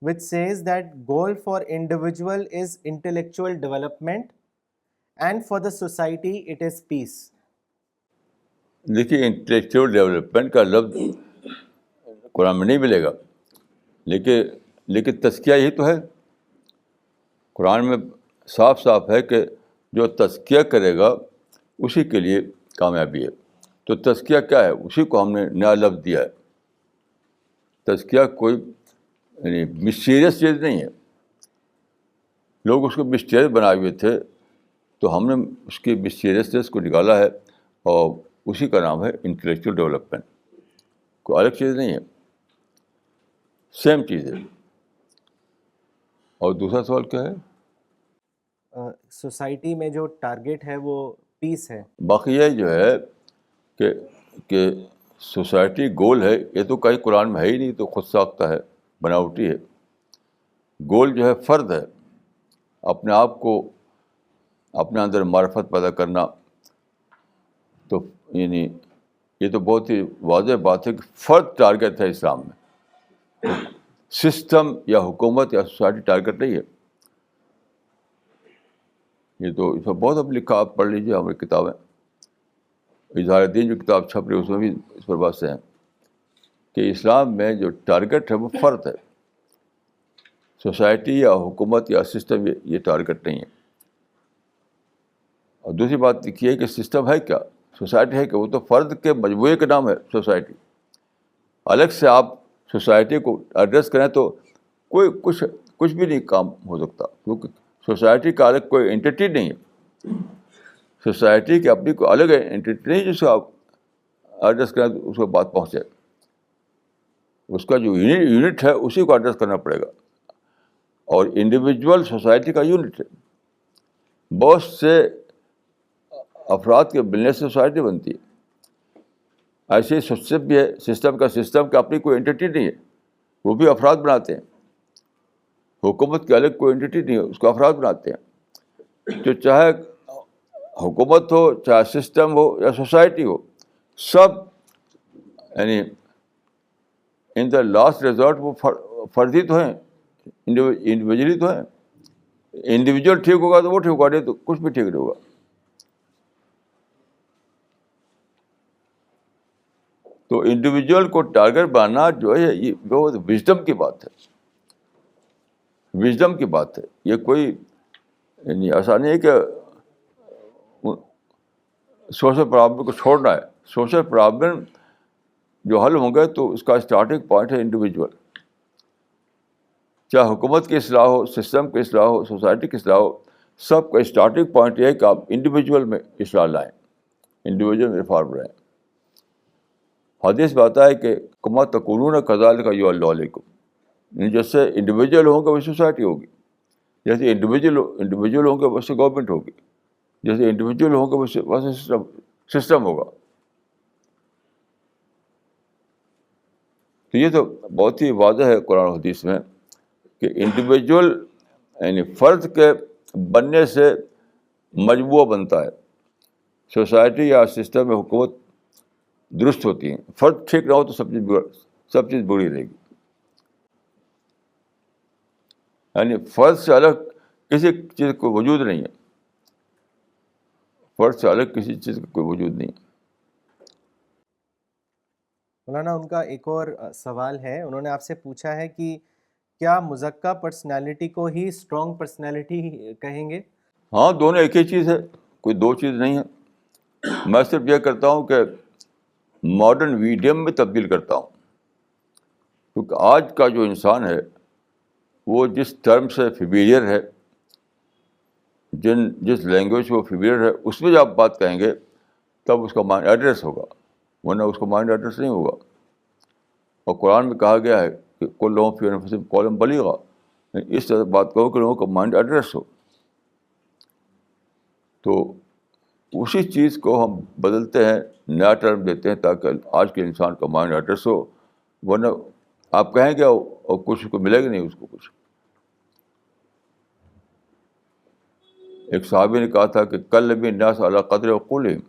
which says that goal for individual is intellectual development and for the society it is peace. دیکھیے انٹلیکچوئل ڈیولپمنٹ کا لفظ قرآن میں نہیں ملے گا، لیکن تزکیہ یہی تو ہے. قرآن میں صاف صاف ہے کہ جو تزکیہ کرے گا اسی کے لیے کامیابی ہے. تو تزکیہ کیا ہے؟ اسی کو ہم نے نیا لفظ دیا ہے. تزکیہ کوئی یعنی مسٹیریس چیز نہیں ہے. لوگ اس کو مسٹیریس بنائے ہوئے تھے، تو ہم نے اس کی مسٹیریسنس کو نکالا ہے، اور اسی کا نام ہے انٹلیکچوئل ڈیولپمنٹ. کوئی الگ چیز نہیں ہے، سیم چیز ہے. اور دوسرا سوال کیا ہے؟ سوسائٹی میں جو ٹارگیٹ ہے وہ پیس ہے. باقی یہ جو ہے کہ سوسائٹی گول ہے، یہ تو کہیں قرآن میں ہے ہی نہیں، تو خود ساختہ ہے، بناوٹی ہے. گول جو ہے فرد ہے، اپنے آپ کو اپنے اندر معرفت پیدا کرنا. تو یعنی یہ تو بہت ہی واضح بات ہے کہ فرد ٹارگیٹ ہے اسلام میں، سسٹم یا حکومت یا سوسائٹی ٹارگیٹ نہیں ہے. یہ تو اس میں بہت اب لکھا، آپ پڑھ لیجیے ہماری کتابیں. اظہار دین جو کتاب چھپ رہی ہے اس میں بھی اس پر بحث ہیں کہ اسلام میں جو ٹارگیٹ ہے وہ فرد ہے، سوسائٹی یا حکومت یا سسٹم یہ ٹارگیٹ نہیں ہے. اور دوسری بات دیکھیے کہ سسٹم ہے کیا، سوسائٹی ہے کہ وہ تو فرد کے مجموعے کا نام ہے سوسائٹی. الگ سے آپ سوسائٹی کو ایڈریس کریں تو کچھ بھی نہیں کام ہو سکتا، کیونکہ سوسائٹی کا الگ کوئی انٹیٹی نہیں ہے. سوسائٹی کی اپنی کوئی الگ انٹیٹی نہیں جس کو آپ ایڈریس کریں تو اس کو بات پہنچے. اس کا جو یونٹ ہے اسی کو ایڈریس کرنا پڑے گا. اور انڈیویجول سوسائٹی کا یونٹ ہے. بہت سے افراد کے ملنے سے سوسائٹی بنتی ہے. ایسے سسٹم بھی ہے، سسٹم کا اپنی کوئی انٹیٹی نہیں ہے، وہ بھی افراد بناتے ہیں. حکومت کی الگ کوئی انٹیٹی نہیں ہے، اس کو افراد بناتے ہیں. جو چاہے حکومت ہو، چاہے سسٹم ہو یا سوسائٹی ہو، سب یعنی ان دا لاسٹ ریزورٹ وہ فردی تو ہیں، انڈیویجلی تو ہیں. انڈیویجول ٹھیک ہوگا تو وہ ٹھیک ہوگا، نہیں تو کچھ بھی ٹھیک نہیں ہوگا. تو انڈیویجول کو ٹارگیٹ بنانا جو ہے یہ بہت وژڈم کی بات ہے، وژڈم کی بات ہے. یہ کوئی یعنی ایسا نہیں ہے کہ سوشل پرابلم کو چھوڑنا ہے. سوشل پرابلم جو حل ہوں گے تو اس کا اسٹارٹنگ پوائنٹ ہے انڈیویجول. چاہے حکومت کی اصلاح ہو، سسٹم کی اصلاح ہو، سوسائٹی کی اصلاح ہو، سب کا اسٹارٹنگ پوائنٹ یہ ہے کہ آپ انڈیویجول میں اصلاح لائیں، انڈیویجول میں ریفارم لائیں. حدیث میں آتا ہے کہ کما تکونون کذالک یؤلی علیکم، جیسے انڈیویجول ہوں گے ویسے سوسائٹی ہوگی، جیسے انڈیویجول ہوں گے ویسے گورنمنٹ ہوگی، جیسے انڈیویجول ہوں گے ویسے سسٹم ہوگا. تو یہ تو بہت ہی واضح ہے قرآن و حدیث میں کہ انڈیویجول یعنی فرد کے بننے سے مجموعہ بنتا ہے. سوسائٹی یا سسٹم میں حکومت درست ہوتی ہیں. فرد ٹھیک نہ ہو تو سب چیز بری رہے گی. یعنی فرد سے الگ کسی چیز کو وجود نہیں ہے، فرد سے الگ کسی چیز کا کوئی وجود نہیں. مولانا ان کا ایک اور سوال ہے، انہوں نے آپ سے پوچھا ہے کہ کیا مزکہ پرسنالٹی کو ہی اسٹرانگ پرسنالٹی کہیں گے؟ ہاں، دونوں ایک ہی چیز ہے، کوئی دو چیز نہیں ہے. میں صرف یہ کرتا ہوں کہ ماڈرن میڈیم میں تبدیل کرتا ہوں، کیونکہ آج کا جو انسان ہے وہ جس ٹرم سے فیملیئر ہے، جس لینگویج سے وہ فیملیئر ہے، اس میں جب آپ بات کہیں گے تب اس کا مائنڈ ایڈریس ہوگا، ورنہ اس کا مائنڈ ایڈریس نہیں ہوگا. اور قرآن میں کہا گیا ہے کہ کل لوگوں فی انفسہم قولا بلیغا، اس طرح بات کرو کہ لوگوں کا مائنڈ ایڈریس ہو. تو اسی چیز کو ہم بدلتے ہیں، نیا ٹرم دیتے ہیں تاکہ آج کے انسان کا مائنڈ ایڈریس ہو، ورنہ آپ کہیں گے اور کچھ کو ملے گا نہیں اس کو کچھ. ایک صحابی نے کہا تھا کہ کلم الناس علی قدر عقولہم،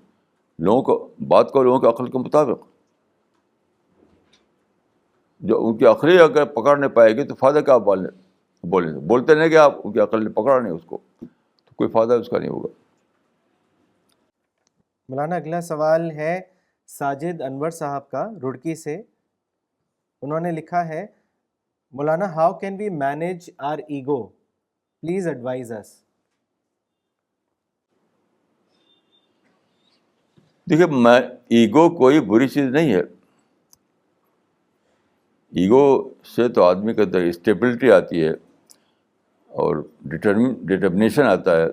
لوگوں کو بات کرو لوگوں کے عقل کے مطابق. جو ان کی عقلی اگر پکڑ نہیں پائے گی تو فائدہ کیا بولتے نہیں کہ آپ ان کی عقل نے پکڑا نہیں اس کو، تو کوئی فائدہ اس کا نہیں ہوگا. مولانا اگلا سوال ہے ساجد انور صاحب کا رڑکی سے. انہوں نے لکھا ہے مولانا how can we manage our ego, please advise us. دیکھیے ایگو کوئی بری چیز نہیں ہے. ایگو سے تو آدمی کے اندر اسٹیبلٹی آتی ہے اور ڈٹرمنیشن آتا ہے.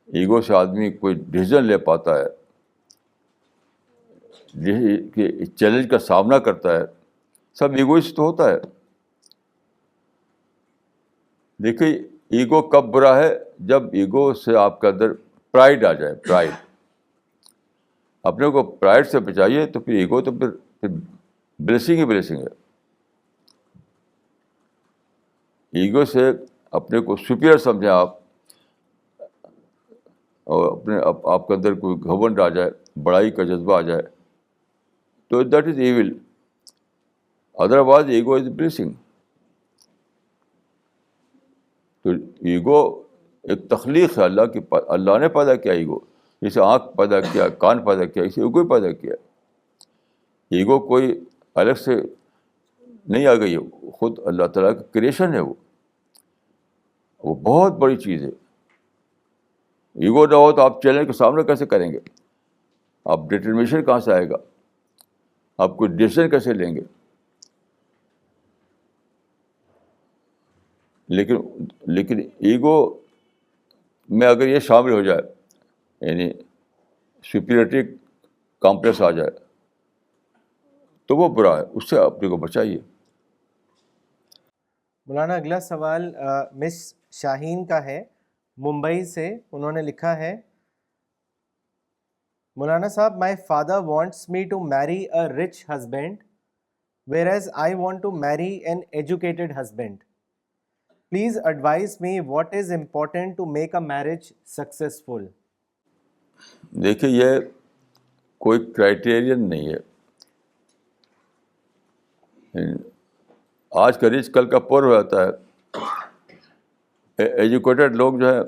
ایگو سے آدمی کوئی ڈیسیژن لے پاتا ہے، چیلنج کا سامنا کرتا ہے. سب ایگو سے تو ہوتا ہے. دیکھیے ایگو کب برا ہے؟ جب ایگو سے آپ کے اندر پرائڈ آ جائے. پرائڈ، اپنے کو پرائڈ سے بچائیے تو پھر ایگو تو پھر بلیسنگ ہی بلیسنگ ہے. ایگو سے اپنے کو سپیریئر سمجھیں آپ، اور آپ کے اندر کوئی گھمنڈ آ جائے، بڑائی کا جذبہ آ جائے، تو that is evil. Otherwise ego is blessing. تو ایگو ایک تخلیق ہے اللہ کی، اللہ نے پیدا کیا ایگو. جسے آنکھ پیدا کیا، کان پیدا کیا، اسے ایگو ہی پیدا کیا. ایگو کوئی الگ سے نہیں آ گئی ہے، خود اللہ تعالیٰ کی کریشن ہے. وہ بہت بڑی چیز ہے. ایگو نہ ہو تو آپ چیلنج کے سامنے کیسے کریں گے؟ آپ ڈٹرمنیشن کہاں سے آئے گا؟ آپ کوئی ڈیسیژن کیسے لیں گے؟ لیکن ایگو میں اگر یہ شامل ہو جائے، یعنی سپیریٹی کمپلیکس آ جائے، تو وہ برا ہے. اس سے اپنے کو بچائیے. مولانا اگلا سوال مس شاہین کا ہے، ممبئی سے. انہوں نے لکھا ہے، مولانا sahab, my father wants me to marry a rich husband whereas I want to marry an educated husband. Please advise me what is important to make a marriage successful. دیکھیے، یہ کوئی کرائٹیرین نہیں ہے. آج کا رچ کل کا پور ہو جاتا ہے. ایجوکیٹڈ لوگ جو ہے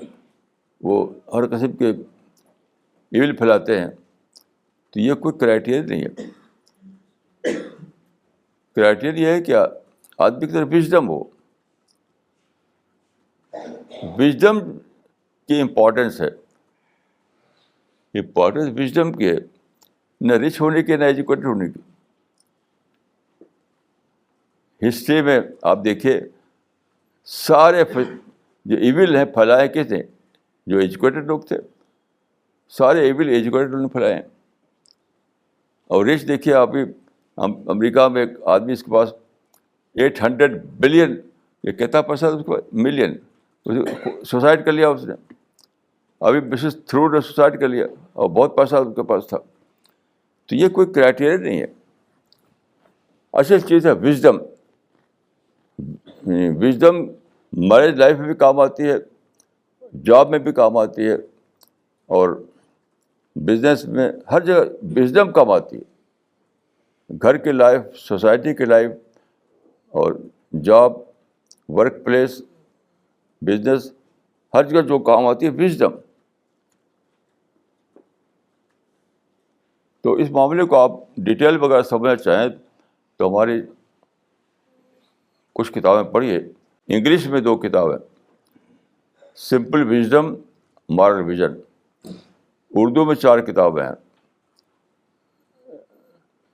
وہ ہر قسم کے ایول پھیلاتے ہیں. تو یہ کوئی کرائٹیریا نہیں ہے. کرائٹیریا یہ ہے کہ آدمی کی طرف وژڈم ہو. وژڈم کی امپورٹنس ہے. امپورٹنس وژڈم کی ہے، نہ رچ ہونے کی، نہ ایجوکیٹڈ ہونے کی. ہسٹری میں آپ دیکھیے، سارے جو ایول ہیں پھیلائے کس نے؟ جو ایجوکیٹڈ لوگ تھے. سارے ایول ایجوکیٹڈ لوگوں نے پھیلائے ہیں. اور رچ دیکھیے، آپ امریکہ میں ایک آدمی، اس کے پاس 800 بلین، یہ کتنا پیسہ اس کو، ملین، سوسائڈ کر لیا اس نے. ابھی بزنس تھرو نے سوسائڈ کر لیا، اور بہت پیسہ اس کے پاس تھا. تو یہ کوئی کرائٹیریا نہیں ہے. اصل چیز ہے وژڈم. وژڈم میرج لائف میں بھی کام آتی ہے، جاب میں بھی کام آتی ہے، اور بزنس میں ہر جگہ وژڈم کام آتی ہے. گھر کی لائف، سوسائٹی کی لائف، اور جاب، ورک پلیس، بزنس، ہر جگہ جو کام آتی ہے وژڈم. تو اس معاملے کو آپ ڈیٹیل وغیرہ سمجھنا چاہیں تو ہماری کچھ کتابیں پڑھیے. انگلش میں 2 کتابیں، simple wisdom, moral vision. Urdu میں 4 کتابیں ہیں،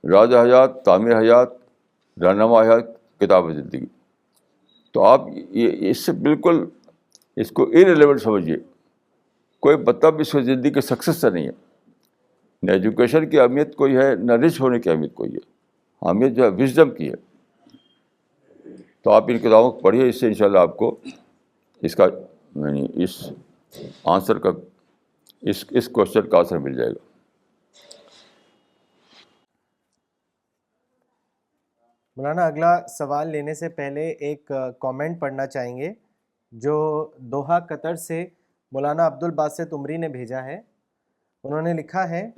راز حیات، تعمیر حیات، رہنما حیات، کتاب زندگی. تو آپ یہ اس سے بالکل اس کو ارریلیونٹ سمجھیے. کوئی مطلب اس کی زندگی کے سکسیس سے نہیں ہے. نہ ایجوکیشن کی اہمیت کوئی ہے، نہ رچ ہونے کی اہمیت کوئی ہے. اہمیت جو ہے وژڈم کی ہے. تو آپ ان کتابوں کو پڑھیے. اس سے انشاءاللہ آپ کو اس کا، یعنی اس آنسر کا، اس کوشچن کا آنسر مل جائے گا. مولانا اگلا سوال لینے سے پہلے ایک کامنٹ پڑھنا چاہیں گے جو دوحہ قطر سے مولانا عبدالباسط عمری نے بھیجا ہے. انہوں نے لکھا ہے،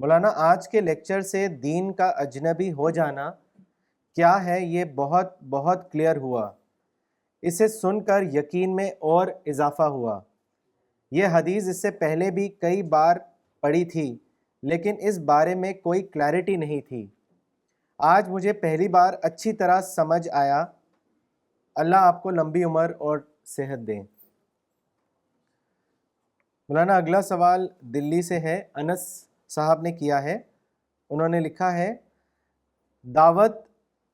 مولانا آج کے لیکچر سے دین کا اجنبی ہو جانا کیا ہے یہ بہت بہت کلیئر ہوا. اسے سن کر یقین میں اور اضافہ ہوا. یہ حدیث اس سے پہلے بھی کئی بار پڑھی تھی لیکن اس بارے میں کوئی کلیئرٹی نہیں تھی. آج مجھے پہلی بار اچھی طرح سمجھ آیا. اللہ آپ کو لمبی عمر اور صحت دیں. مولانا اگلا سوال دلی سے ہے، انس صاحب نے کیا ہے. انہوں نے لکھا ہے، دعوت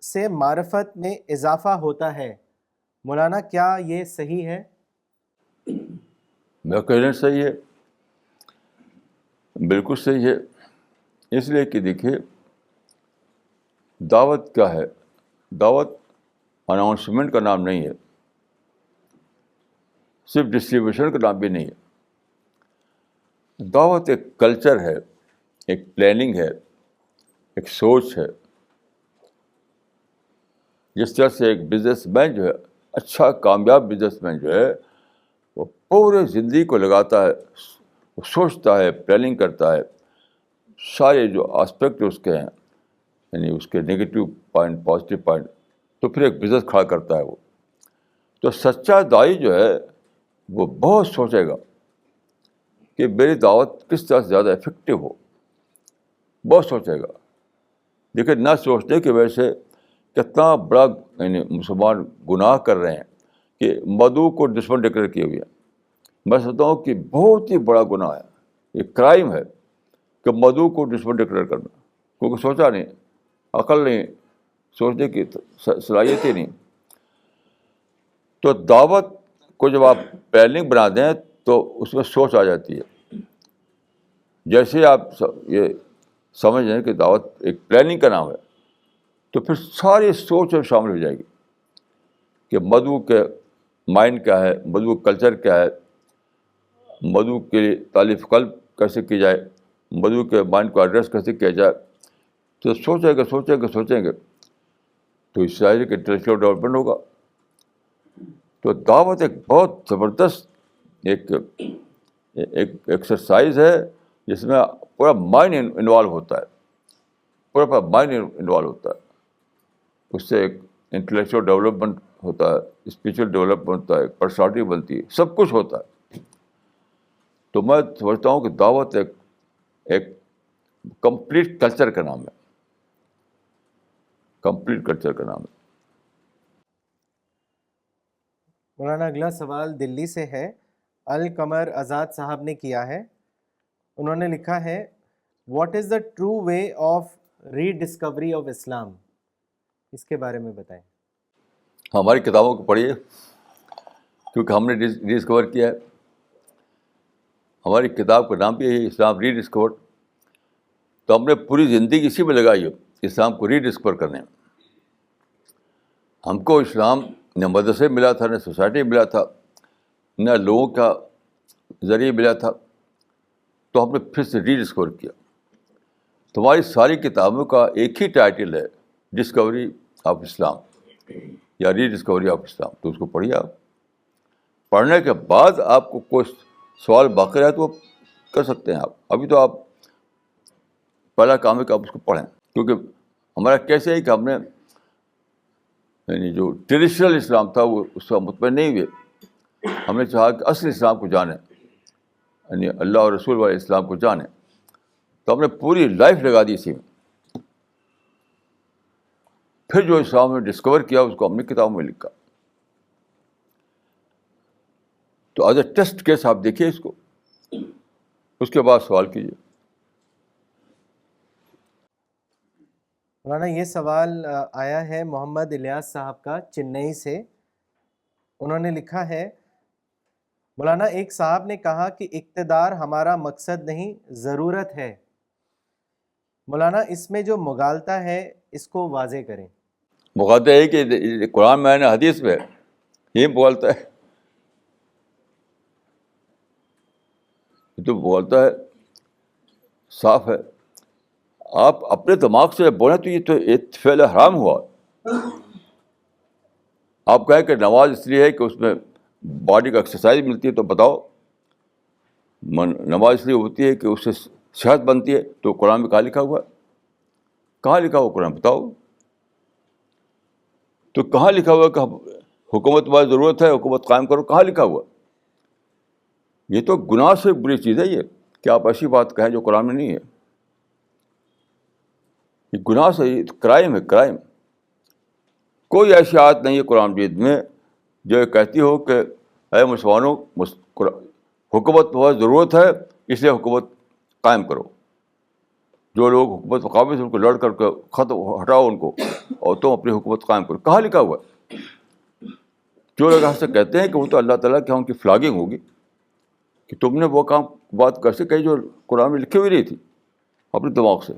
سے معرفت میں اضافہ ہوتا ہے. مولانا کیا یہ صحیح ہے؟ میں کہنا صحیح ہے، بالکل صحیح ہے. اس لیے کہ دیکھیے، دعوت کیا ہے؟ دعوت اناؤنسمنٹ کا نام نہیں ہے، صرف ڈسٹریبیوشن کا نام بھی نہیں ہے. دعوت ایک کلچر ہے، ایک پلاننگ ہے، ایک سوچ ہے. جس طرح سے ایک بزنس مین جو ہے, اچھا کامیاب بزنس مین جو ہے, وہ پورے زندگی کو لگاتا ہے, وہ سوچتا ہے, پلاننگ کرتا ہے, سارے جو آسپیکٹ اس کے ہیں, یعنی اس کے نگیٹو پوائنٹ, پازیٹیو پوائنٹ, تو پھر ایک بزنس کھڑا کرتا ہے وہ. تو سچا داعی جو ہے وہ بہت سوچے گا کہ میری دعوت کس طرح سے زیادہ افیکٹو ہو, بہت سوچے گا. لیکن نہ سوچنے کی وجہ سے کتنا بڑا یعنی مسلمان گناہ کر رہے ہیں کہ مدعو کو دشمن ڈکلیئر کیے ہوئے ہیں. میں سمجھتا ہوں کہ بہت ہی بڑا گناہ ہے, یہ کرائم ہے کہ مدعو کو دشمن ڈکلیئر کرنا, کیونکہ سوچا نہیں, عقل نہیں, سوچنے کی صلاحیت ہی نہیں. تو دعوت کو جب آپ پلاننگ بنا دیں تو اس میں سوچ آ جاتی ہے. جیسے آپ یہ سمجھ رہے ہیں کہ دعوت ایک پلاننگ کا نام ہے, تو پھر ساری سوچ میں شامل ہو جائے گی کہ مدعو کے مائنڈ کیا ہے, مدعو کلچر کیا ہے, مدعو کے لیے تالیف قلب کیسے کی جائے, مدعو کے مائنڈ کو ایڈریس کیسے کیا جائے. تو سوچیں گے تو اس سے انٹلیکچوئل ڈیولپمنٹ ہوگا. تو دعوت ایک بہت زبردست ایک ایکسرسائز ہے جس میں پورا مائنڈ انوالو ہوتا ہے, پورا مائنڈ انوالو ہوتا ہے. اس سے ایک انٹلیکچوئل ڈیولپمنٹ ہوتا ہے, اسپریچول ڈیولپمنٹ ہوتا ہے, پرسنالٹی بنتی ہے, سب کچھ ہوتا ہے. تو میں سمجھتا ہوں کہ دعوت ایک کمپلیٹ کلچر کا نام ہے, کمپلیٹ کلچر کا نام ہے. مولانا اگلا سوال دلی سے ہے, القمر آزاد صاحب نے کیا ہے. انہوں نے لکھا ہے, what is the true way of rediscovery of Islam, اس کے بارے میں بتائیں. ہماری کتابوں کو پڑھیے, کیونکہ ہم نے ری ڈسکور کیا ہے. ہماری کتاب کا نام بھی ہے اسلام ری ڈسکور. تو ہم نے پوری زندگی اسی میں لگائی ہے, اسلام کو ری ڈسکور کرنے میں. ہم کو اسلام نہ مدرسے ملا تھا, نہ سوسائٹی ملا تھا, نہ لوگوں کا ذریعے ملا تھا. تو ہم نے پھر سے ری ڈسکور کیا. تمہاری ساری کتابوں کا ایک ہی ٹائٹل ہے, ڈسکوری آف اسلام یا ری ڈسکوری آف اسلام. تو اس کو پڑھیے آپ. پڑھنے کے بعد آپ کو کوئی سوال باقی رہے تو وہ کر سکتے ہیں آپ. ابھی تو آپ پہلا کام ہے کہ آپ اس کو پڑھیں, کیونکہ ہمارا کیسے ہے کہ ہم نے یعنی جو ٹریڈیشنل اسلام تھا وہ اس کا مطمئن نہیں ہوئے. ہم نے چاہا کہ اصل اسلام کو جانیں, یعنی اللہ اور رسول والے اسلام کو جانیں. تو ہم نے پوری لائف لگا دی اسی میں. پھر جو اسلام نے ڈسکور کیا اس کو ہم نے کتابوں میں لکھا. تو ایز اے ٹیسٹ کیس آپ دیکھیے اس کو, اس کے بعد سوال کیجیے. مولانا یہ سوال آیا ہے محمد الیاس صاحب کا چنئی سے. انہوں نے لکھا ہے, مولانا ایک صاحب نے کہا کہ اقتدار ہمارا مقصد نہیں, ضرورت ہے. مولانا اس میں جو مغالطہ ہے اس کو واضح کریں. مغالطہ ہے کہ قرآن میں ہے, حدیث میں یہ بولتا ہے, یہ تو بولتا ہے, صاف ہے. آپ اپنے دماغ سے بولیں تو یہ تو ایک فعل حرام ہوا. آپ کہیں کہ نماز اس لیے ہے کہ اس میں باڈی کا ایکسرسائز ملتی ہے, تو بتاؤ نماز اس لیے ہوتی ہے کہ اس سے صحت بنتی ہے, تو قرآن میں کہاں لکھا ہوا ہے؟ کہاں لکھا ہوا قرآن بتاؤ. تو کہاں لکھا ہوا کہ حکومت والی ضرورت ہے, حکومت قائم کرو, کہاں لکھا ہوا؟ یہ تو گناہ سے بری چیز ہے یہ کہ آپ ایسی بات کہیں جو قرآن میں نہیں ہے. یہ گناہ سے کرائم ہے, کرائم. کوئی ایسی آیت نہیں ہے قرآن مجید میں جو یہ کہتی ہو کہ اے مسلمانوں حکومت بہت ضرورت ہے اس لیے حکومت قائم کرو. جو لوگ حکومت کے قابل ان کو لڑ کر کے ہٹاؤ ان کو, اور تم اپنی حکومت قائم کرو. کہاں لکھا ہوا ہے؟ جو لوگ ایسے کہتے ہیں کہ وہ تو اللہ تعالیٰ کے ان کی فلاگنگ ہوگی کہ تم نے وہ کام بات کیسے کہی جو قرآن میں لکھی ہوئی نہیں تھی اپنے دماغ سے.